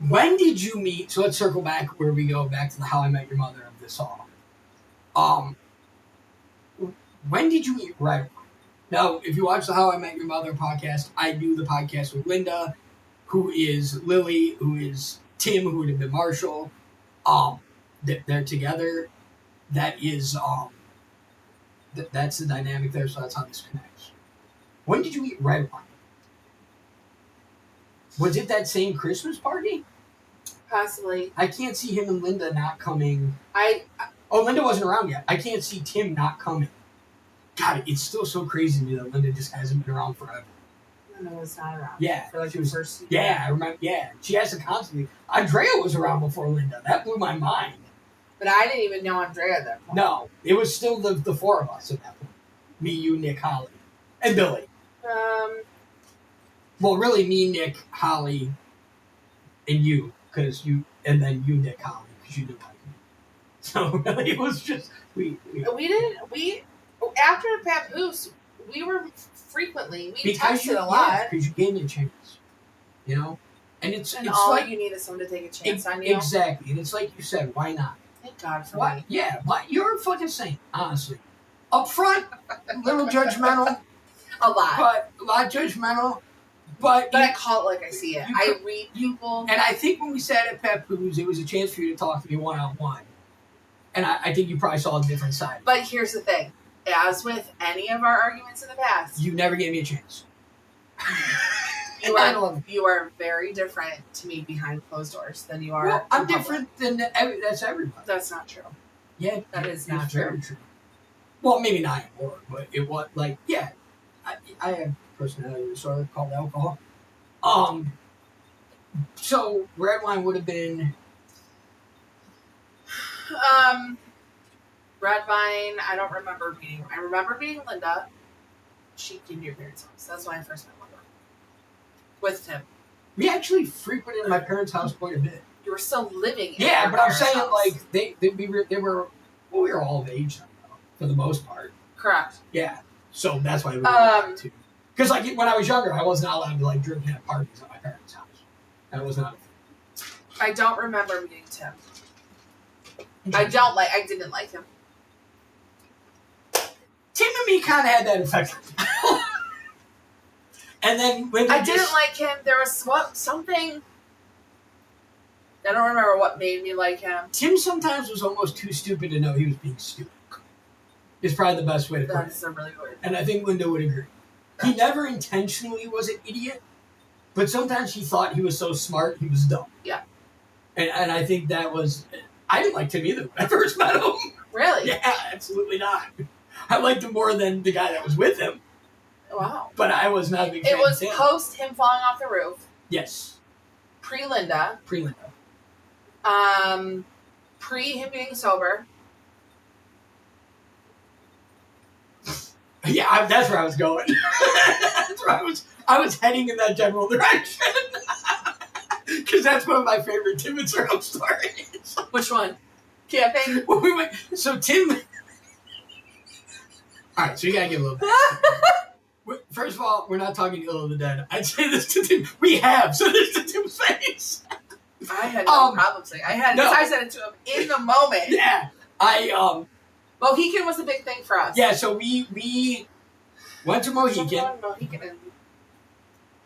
A: when did you meet? So let's circle back where we go back to the How I Met Your Mother of this all. When did you meet Red? Now, if you watch the How I Met Your Mother podcast, I do the podcast with Linda, who is Lily, who is Tim, who would have been Marshall. They're together. That is that's the dynamic there, so that's how this connects. When did you eat red wine? Was it that same Christmas party?
B: Possibly.
A: I can't see him and Linda not coming.
B: Oh,
A: Linda wasn't around yet. I can't see Tim not coming. God, it's still so crazy to me that Linda just hasn't been around forever.
B: Linda was not around.
A: Yeah.
B: For like the first year.
A: Yeah, I remember. Yeah. She hasn't constantly. Andrea was around before Linda. That blew my mind.
B: But I didn't even know Andrea at that point.
A: No. It was still the four of us at that point. Me, you, Nick, Holly. And Billy. Well, really, me, Nick, Holly, and you. And then you, Nick, Holly, because you didn't like me. So, really, it was just... We
B: after Papoose, we were frequently... We texted a lot.
A: Yeah, because you gave me a chance. You know? And it's
B: all
A: like...
B: you need is someone to take a chance on you.
A: Exactly. And it's like you said, why not?
B: Thank God for
A: me. Yeah, you're a fucking saint, honestly. Up front, a little judgmental.
B: A lot
A: judgmental. But
B: I call it like I see it. I read people.
A: And I think when we sat at Papoose, it was a chance for you to talk to me one-on-one. And I think you probably saw a different side.
B: But here's the thing. As with any of our arguments in the past...
A: You never gave me a chance.
B: You are very different to me behind closed doors than you are.
A: Well, I'm different than that's everybody.
B: That's not true.
A: Yeah,
B: that is not true.
A: Very true. Well, maybe not anymore, but it was like, yeah, I have personality disorder called alcohol. So red wine would have been.
B: Red wine. I don't remember meeting. I remember meeting Linda. She came to your parents' house. That's when I first met Linda. With Tim.
A: We actually frequented my parents' house quite a bit.
B: You were still living in
A: Yeah,
B: your
A: but I'm saying
B: house.
A: like we were we were all of age then, though, for the most part.
B: Correct.
A: Yeah. So that's why we were too. Because like when I was younger, I was not allowed to like drink at parties at my parents' house. That was not.
B: I don't remember meeting Tim. I didn't like him.
A: Tim and me kind of had that effect. And then when
B: I didn't like him. There was something. I don't remember what made me like him.
A: Tim sometimes was almost too stupid to know he was being stupid. Is probably the best way to put it.
B: That's a really good.
A: And I think Linda would agree. He never intentionally was an idiot, but sometimes he thought he was so smart he was dumb.
B: Yeah.
A: And I think that was... I didn't like Tim either when I first met him.
B: Really?
A: Yeah, absolutely not. I liked him more than the guy that was with him.
B: Wow.
A: But I was not a big fan
B: of him. It was
A: of
B: post him falling off the roof.
A: Yes.
B: Pre-Linda.
A: Pre-Linda.
B: Pre him being sober.
A: Yeah, that's where I was going. That's where I was heading in that general direction. Because that's one of my favorite Tim and Syrup stories.
B: Which one? Camping?
A: Well, we went, so Tim... Alright, so you gotta give a little bit. First of all, we're not talking ill of the dead. I'd say this to Tim. We have, so this to Tim's face.
B: I had no problem saying. I said it to him in the moment.
A: Yeah.
B: Mohican was a big thing for us.
A: Yeah, so we went to Mohican.
B: Mohican in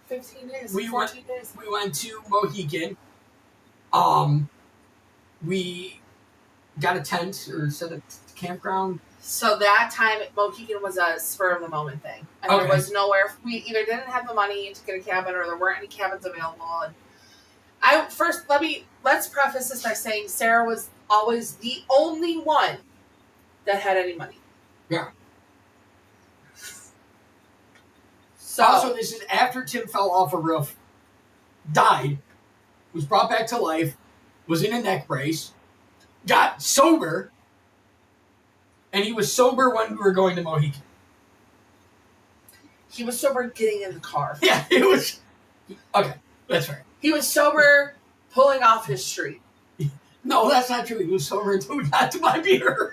B: 15 days, 14 days.
A: We went to Mohican. We got a tent or set a campground.
B: So that time, Mohican was a spur of the moment thing. And there was nowhere. We either didn't have the money to get a cabin or there weren't any cabins available. And let's preface this by saying Sarah was always the only one that had any money.
A: Yeah.
B: So
A: also, this is after Tim fell off a roof, died, was brought back to life, was in a neck brace, got sober, and he was sober when we were going to Mohican.
B: He was sober getting in the car.
A: Yeah, it was... Okay, that's right.
B: He was sober pulling off his street.
A: No, that's not true. He was sober until we got to buy beer.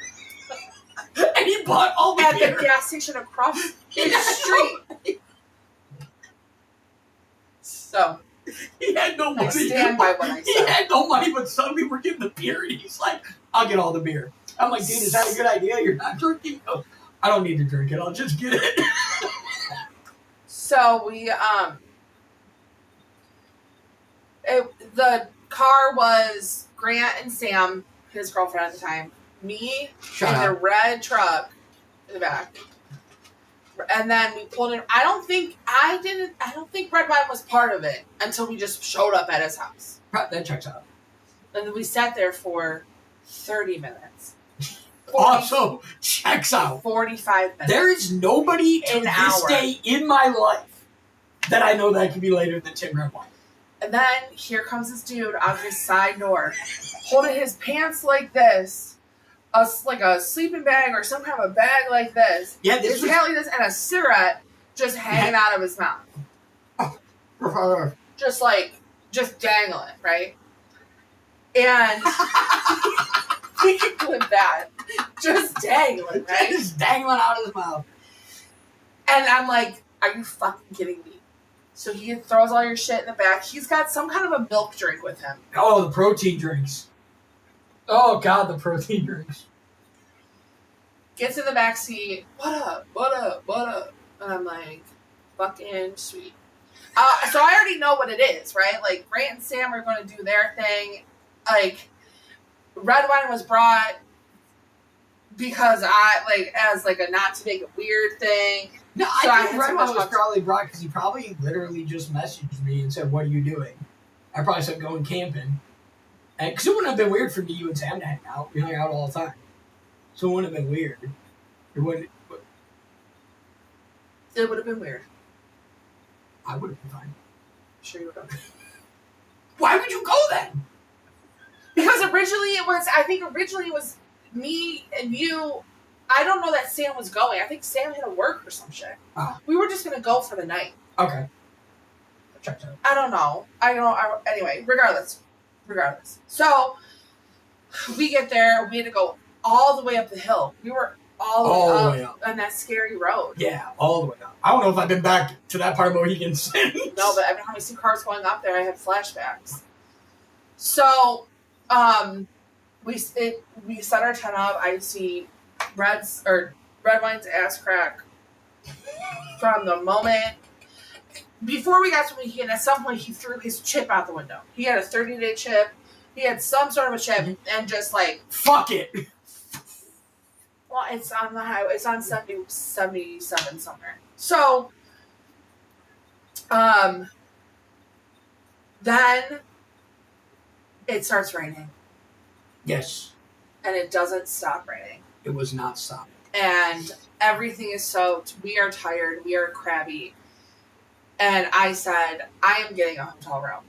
A: And he bought all the beer.
B: At the gas station across his street. So...
A: He had no money.
B: I stand by what I said.
A: He had no money, but suddenly we're getting the beer, and he's like, I'll get all the beer. I'm like, dude, is that a good idea? You're not drinking? No, I don't need to drink it. I'll just get it.
B: So we, the car was Grant and Sam, his girlfriend at the time, me in the red truck, in the back. And then we pulled in. I don't think red wine was part of it until we just showed up at his house.
A: That checks out.
B: And then we sat there for 30 minutes.
A: Also checks out.
B: 45 minutes.
A: There is nobody to this day in my life that I know that can be later than Tim Red Wine.
B: And then here comes this dude out his side door, holding his pants like this, like a sleeping bag or some kind of a bag like this.
A: Yeah, this
B: was like this, and a cigarette just hanging out of his mouth. Just dangling, right? And with that, just dangling, right?
A: Just dangling out of his mouth.
B: And I'm like, are you fucking kidding me? So he throws all your shit in the back. He's got some kind of a milk drink with him.
A: Oh, the protein drinks. Oh, God, the protein drinks.
B: Gets in the back seat. What up? And I'm like, fucking sweet. So I already know what it is, right? Like, Grant and Sam are going to do their thing. Like, red wine was brought because as a not to make it weird thing.
A: No, so I think red wine was probably brought because he probably literally just messaged me and said, "What are you doing?" I probably said, "Going camping." And because it wouldn't have been weird for me, you and Sam to hang out. We hung out all the time. So it wouldn't have been weird. It would
B: have been weird.
A: I would have been fine.
B: Sure you would have.
A: Why would you go then?
B: Because originally it was me and you. I don't know that Sam was going. I think Sam had to work or some shit.
A: Oh.
B: We were just going to go for the night.
A: Okay.
B: I don't know. Anyway, regardless. So, we get there. We had to go all the way up the hill. We were all the way up on that scary road.
A: Yeah, all the way up. I don't know if I've been back to that part of Mohegan since.
B: No, but every time I see cars going up there, I have flashbacks. So, we set our tent up. I see red wine's ass crack from the moment before we got to Mohegan. At some point, he threw his chip out the window. He had a 30-day chip. He had some sort of a chip, and just like
A: fuck it.
B: Well, it's on the highway. It's on 77 somewhere. So, then it starts raining.
A: Yes.
B: And it doesn't stop raining.
A: It was not stopping.
B: And everything is soaked. We are tired. We are crabby. And I said, I am getting a hotel room.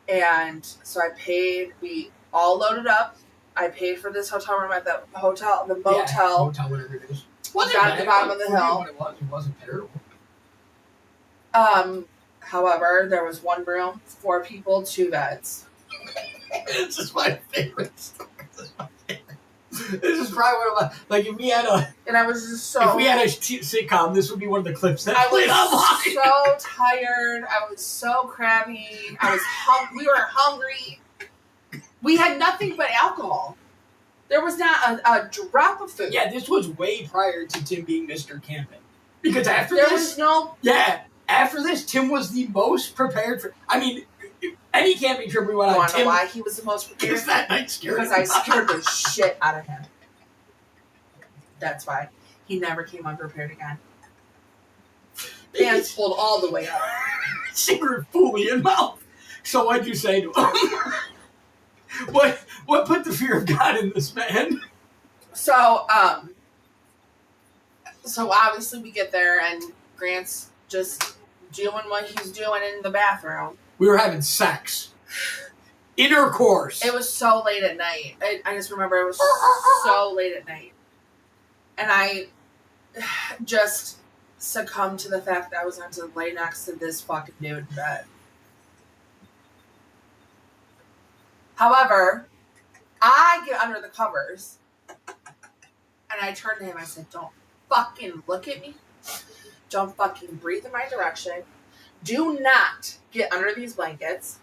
B: And so I paid. We all loaded up. I paid for this hotel room at the motel.
A: Yeah, motel, whatever it is.
B: Down at the bottom of the hill.
A: It wasn't terrible.
B: However, there was one room, 4 people, 2 beds.
A: This is my favorite story. This is probably one of my, if we had a...
B: And I was just so...
A: If we had a sitcom, this would be one of the clips that
B: I
A: played
B: was so tired. I was so crabby. We were hungry. We had nothing but alcohol. There was not a drop of food.
A: Yeah, this was way prior to Tim being Mr. Camping. Because after after this, Tim was the most prepared for... I mean, any camping trip we went on,
B: Tim... You want to know why he was the most prepared?
A: Because that night scared
B: Because I scared the shit out of him. That's why. He never came unprepared again. Pants pulled all the way up.
A: Secret fully in mouth. So what'd you say to him? What put the fear of God in this man?
B: So obviously we get there and Grant's just doing what he's doing in the bathroom.
A: We were having sex. Intercourse.
B: It was so late at night. I just remember it was so late at night. And I just succumbed to the fact that I was going to lay next to this fucking dude in bed. However, I get under the covers and I turned to him. I said, "Don't fucking look at me. Don't fucking breathe in my direction. Do not get under these blankets.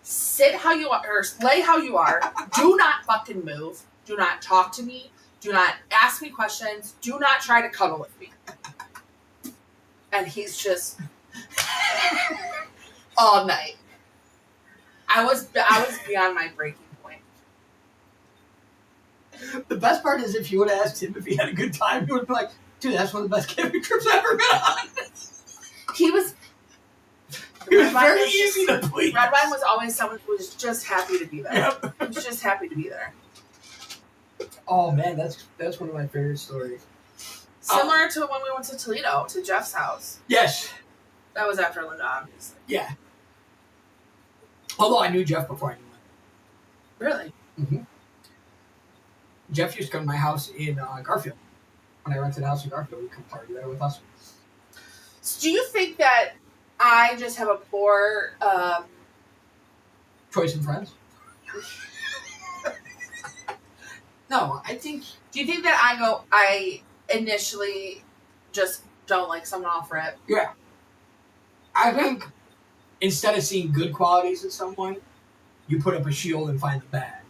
B: Sit how you are, or lay how you are. Do not fucking move. Do not talk to me. Do not ask me questions. Do not try to cuddle with me." And he's just all night. I was beyond my breaking point.
A: The best part is if you would have asked him if he had a good time, he would have been like, dude, that's one of the best camping trips I've ever been on.
B: He was
A: very easy to please.
B: Redwine was always someone who was just happy to be there.
A: Yep.
B: He was just happy to be there.
A: Oh, man, that's one of my favorite stories.
B: Similar to when we went to Toledo, to Jeff's house.
A: Yes.
B: That was after Linda, obviously.
A: Yeah. Although I knew Jeff before I knew Linda.
B: Really?
A: Mm-hmm. Jeff used to come to my house in Garfield. When I rented a house in Garfield, he'd come party there with us.
B: So do you think that I just have a poor...
A: choice in friends? No, I think...
B: Do you think that I initially just don't like someone off rip?
A: Yeah. I think instead of seeing good qualities in someone, you put up a shield and find the bad.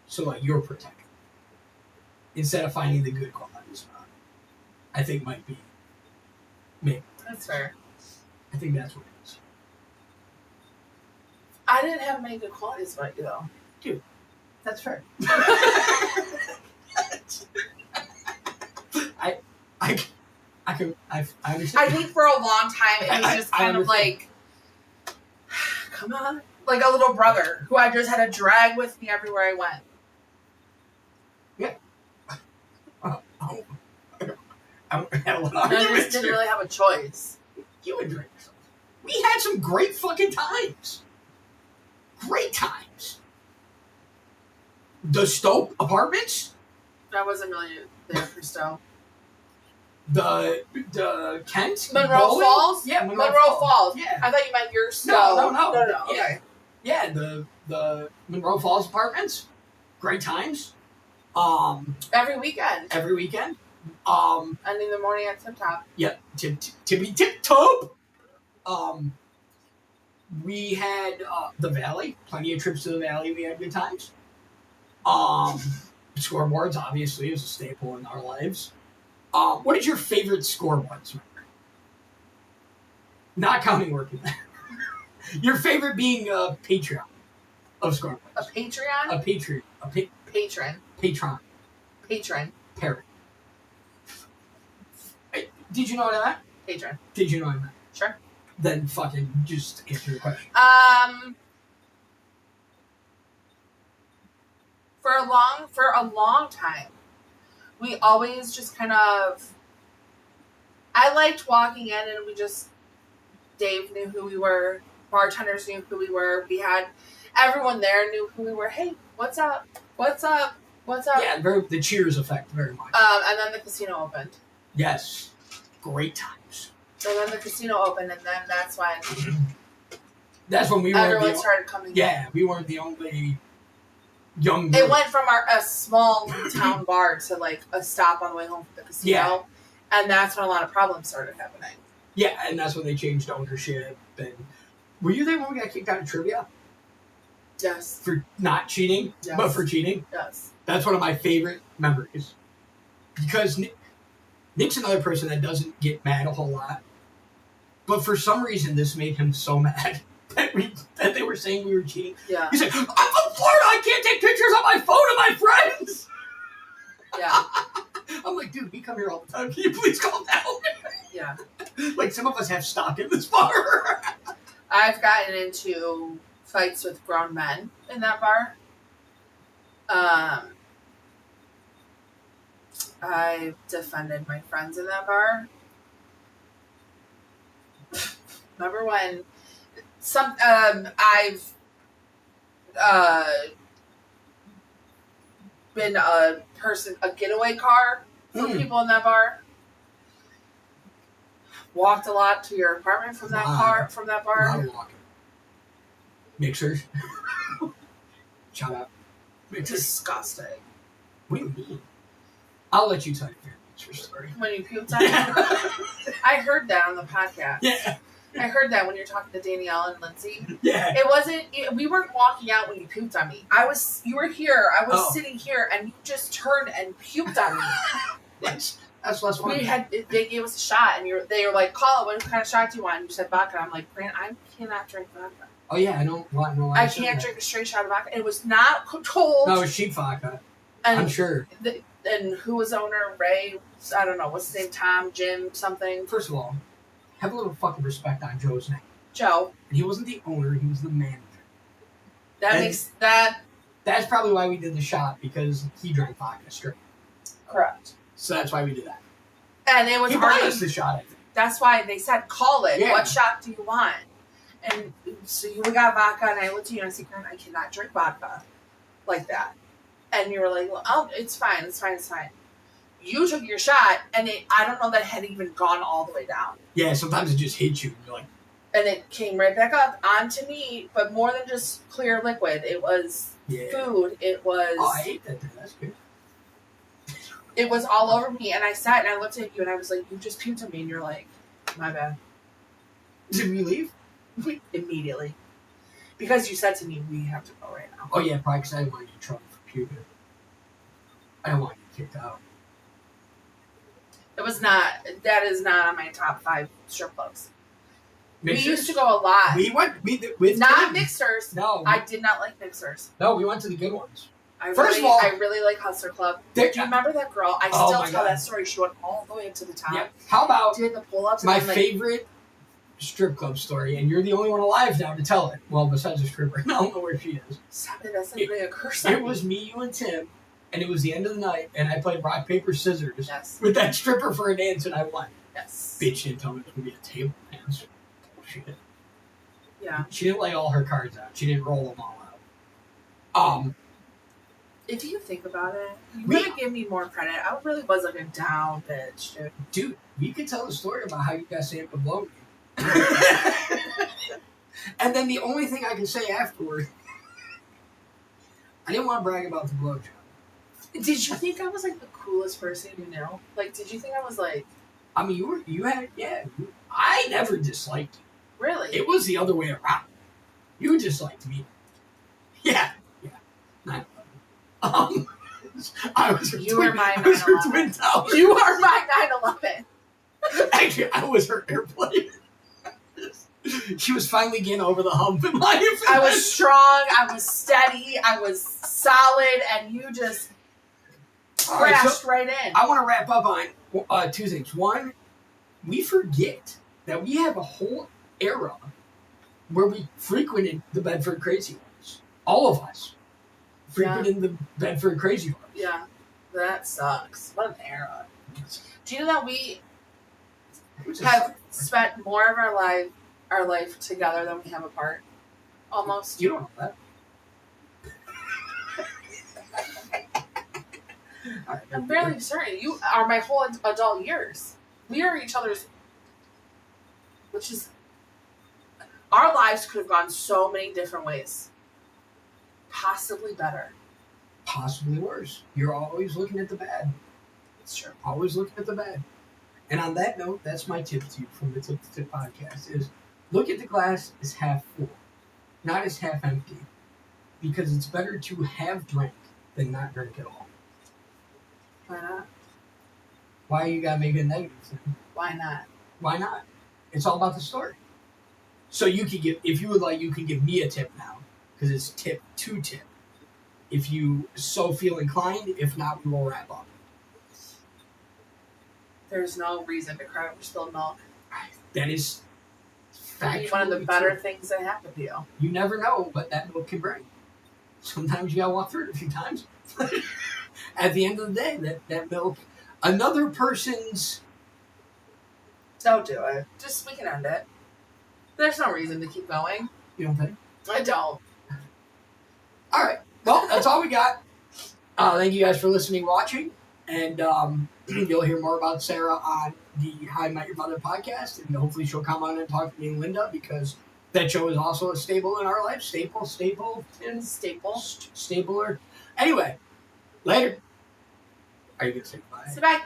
A: So, like, you're protected. Instead of finding the good qualities. I think might be me.
B: That's fair.
A: I think that's what it is.
B: I didn't have many good qualities about you, though.
A: Dude, that's fair. I understand.
B: I think for a long time it was just kind of like, come on, like a little brother who I just had to drag with me everywhere I went.
A: Yeah. I
B: just didn't really have a choice.
A: You enjoyed yourself. We had some great fucking times. Great times. The Stowe Apartments.
B: I wasn't really there for Stowe.
A: The Kent?
B: Monroe
A: Bowen?
B: Falls?
A: Yeah,
B: Monroe Falls.
A: Yeah.
B: I thought you meant your Stowe.
A: No.
B: Okay.
A: Yeah, the Monroe Falls Apartments. Great times.
B: Every weekend. Ending the morning at Tip Top.
A: Yep. Tip Top. We had the Valley. Plenty of trips to the Valley. We had good times. Scoreboards, obviously, is a staple in our lives. What is your favorite scoreboards? Not counting working there. Your favorite being a Patreon of scoreboards.
B: A Patreon?
A: A Patreon.
B: Patron.
A: Patron.
B: Patron.
A: Parrot. Did you know what I meant?
B: Patron.
A: Did you know what I meant?
B: Sure.
A: Then fucking just answer the question.
B: For a long time, we always just kind of... I liked walking in and Dave knew who we were. Bartenders knew who we were. We had... Everyone there knew who we were. Hey, what's up? What's up? What's up?
A: Yeah, the cheers effect very much.
B: And then the casino opened.
A: Yes. Great times.
B: So then the casino opened, and then that's when...
A: That's when we were...
B: Everyone started coming in.
A: Yeah, we weren't the only young group.
B: It went from a small town bar to, like, a stop on the way home from the casino.
A: Yeah.
B: And that's when a lot of problems started happening.
A: Yeah, and that's when they changed ownership. And were you there when we got kicked out of trivia?
B: Yes.
A: For not cheating,
B: yes.
A: But for cheating?
B: Yes.
A: That's one of my favorite memories. Because Nick's another person that doesn't get mad a whole lot. But for some reason, this made him so mad that they were saying we were cheating.
B: Yeah.
A: He's like, I'm from Florida, I can't take pictures on my phone of my friends!
B: Yeah.
A: I'm like, dude, we come here all the time. Can you please calm down?
B: Yeah.
A: Like, some of us have stock in this bar.
B: I've gotten into fights with grown men in that bar. I've defended my friends in that bar. Remember when I've been a getaway car for people in that bar. Walked a lot to your apartment from that bar.
A: A lot of walking. Mixers. Shout out. Mixers.
B: Disgusting.
A: What do you mean? I'll let you tell your mixer story.
B: When you puked on me? I heard that on the podcast.
A: Yeah.
B: I heard that when you're talking to Danielle and Lindsay.
A: Yeah.
B: It wasn't... we weren't walking out when you puked on me. You were here. I was sitting here, and you just turned and puked on me.
A: That's less fun.
B: They gave us a shot, and they were like, call it. What kind of shot do you want? And you said vodka. I'm like, Grant, I cannot drink vodka.
A: Oh, yeah, I don't want no.
B: I can't drink a straight shot of vodka. It was not cold.
A: No, it was cheap vodka.
B: And
A: I'm sure.
B: And who was owner? Ray? I don't know. What's his name? Tom? Jim? Something?
A: First of all, have a little fucking respect on Joe's name.
B: Joe.
A: And he wasn't the owner, he was the manager.
B: That's
A: probably why we did the shot, because he drank vodka straight.
B: Correct.
A: So that's why we did that.
B: And it was
A: he bought us the shot, I think.
B: That's why they said, call it.
A: Yeah.
B: What shot do you want? And so we got vodka, and I looked at you and I said, Karen, I cannot drink vodka like that. And you were like, well, oh, it's fine. You took your shot, and I don't know that it had even gone all the way down.
A: Yeah, sometimes it just hits you, and you're like...
B: And it came right back up onto me, but more than just clear liquid. It was food. It was...
A: Oh, I ate that. That's good.
B: It was all over me, and I sat and I looked at you, and I was like, you just puked on me, and you're like, my bad.
A: Did we leave?
B: Immediately. Because you said to me, we have to go right now.
A: Oh, yeah, probably because I didn't want to get in trouble for puking. I don't want to get kicked out.
B: That is not on my top 5 strip clubs.
A: Mixers?
B: We used to go a lot.
A: We went with
B: not mixers.
A: No.
B: I did not like mixers.
A: No, we went to the good ones.
B: First of all, I really like Hustler Club. Do you remember that girl? I still tell that story. She went all the way up to the top.
A: Yeah. How about
B: did the pull-ups?
A: My favorite strip club story, and you're the only one alive now to tell it. Well, besides the stripper. I don't know where she is.
B: Stop it. That's not really a curse.
A: It was me, you, and Tim, and it was the end of the night, and I played rock, paper, scissors
B: with
A: that stripper for a dance, and I won.
B: Yes.
A: Bitch didn't tell me it was going to be a table dance. Bullshit.
B: Yeah.
A: She didn't lay all her cards out. She didn't roll them all out.
B: If you think about it, you would give me more credit. I really was like a down bitch, dude.
A: Dude, you could tell the story about how you got Sam to blow me. And then the only thing I can say afterward, I didn't want to brag about the blowjob.
B: Did you think I was like the coolest person you know? Like, did you think I was like...
A: I mean, I never disliked you.
B: Really?
A: It was the other way around. You disliked me. Yeah. 9/11. I was her
B: you
A: twin,
B: were my 9/11.
A: I was her twin tower.
B: You are my 9/11.
A: Actually, I was her airplane. She was finally getting over the hump in life.
B: I was strong, I was steady, I was solid, and you just crashed right in.
A: I want to wrap up on 2 things. One, we forget that we have a whole era where we frequented the Bedford Crazy Horse. All of us frequented the Bedford Crazy Horse.
B: Yeah, that sucks. What an era. Do you know that we have spent more of our life together than we have apart? Almost.
A: You don't know that.
B: I'm fairly certain. You are my whole adult years. We are each other's... Which is... Our lives could have gone so many different ways. Possibly better.
A: Possibly worse. You're always looking at the bad.
B: It's true.
A: Always looking at the bad. And on that note, that's my tip to you from the Tip to Tip podcast is look at the glass as half full, not as half empty. Because it's better to have drank than not drink at all.
B: Why not?
A: Why you gotta make it a negative thing?
B: Why not?
A: Why not? It's all about the story. So you could give, if you would like, you can give me a tip now. Because it's tip to tip. If you so feel inclined, if not, we will wrap up.
B: There's no reason to cry over spilled milk.
A: That is
B: factually one of the better things that happened to you.
A: You never know what that milk can bring. Sometimes you gotta walk through it a few times. At the end of the day, that milk, another person's...
B: Don't do it. Just, we can end it. There's no reason to keep going.
A: You don't think?
B: I don't.
A: All right. Well, that's all we got. Thank you guys for listening, watching. And you'll hear more about Sarah on the How I Met Your Mother podcast. And hopefully she'll come on and talk to me and Linda because that show is also a staple in our life. Stapler. Anyway, later. Are you going to say bye?
B: Say bye.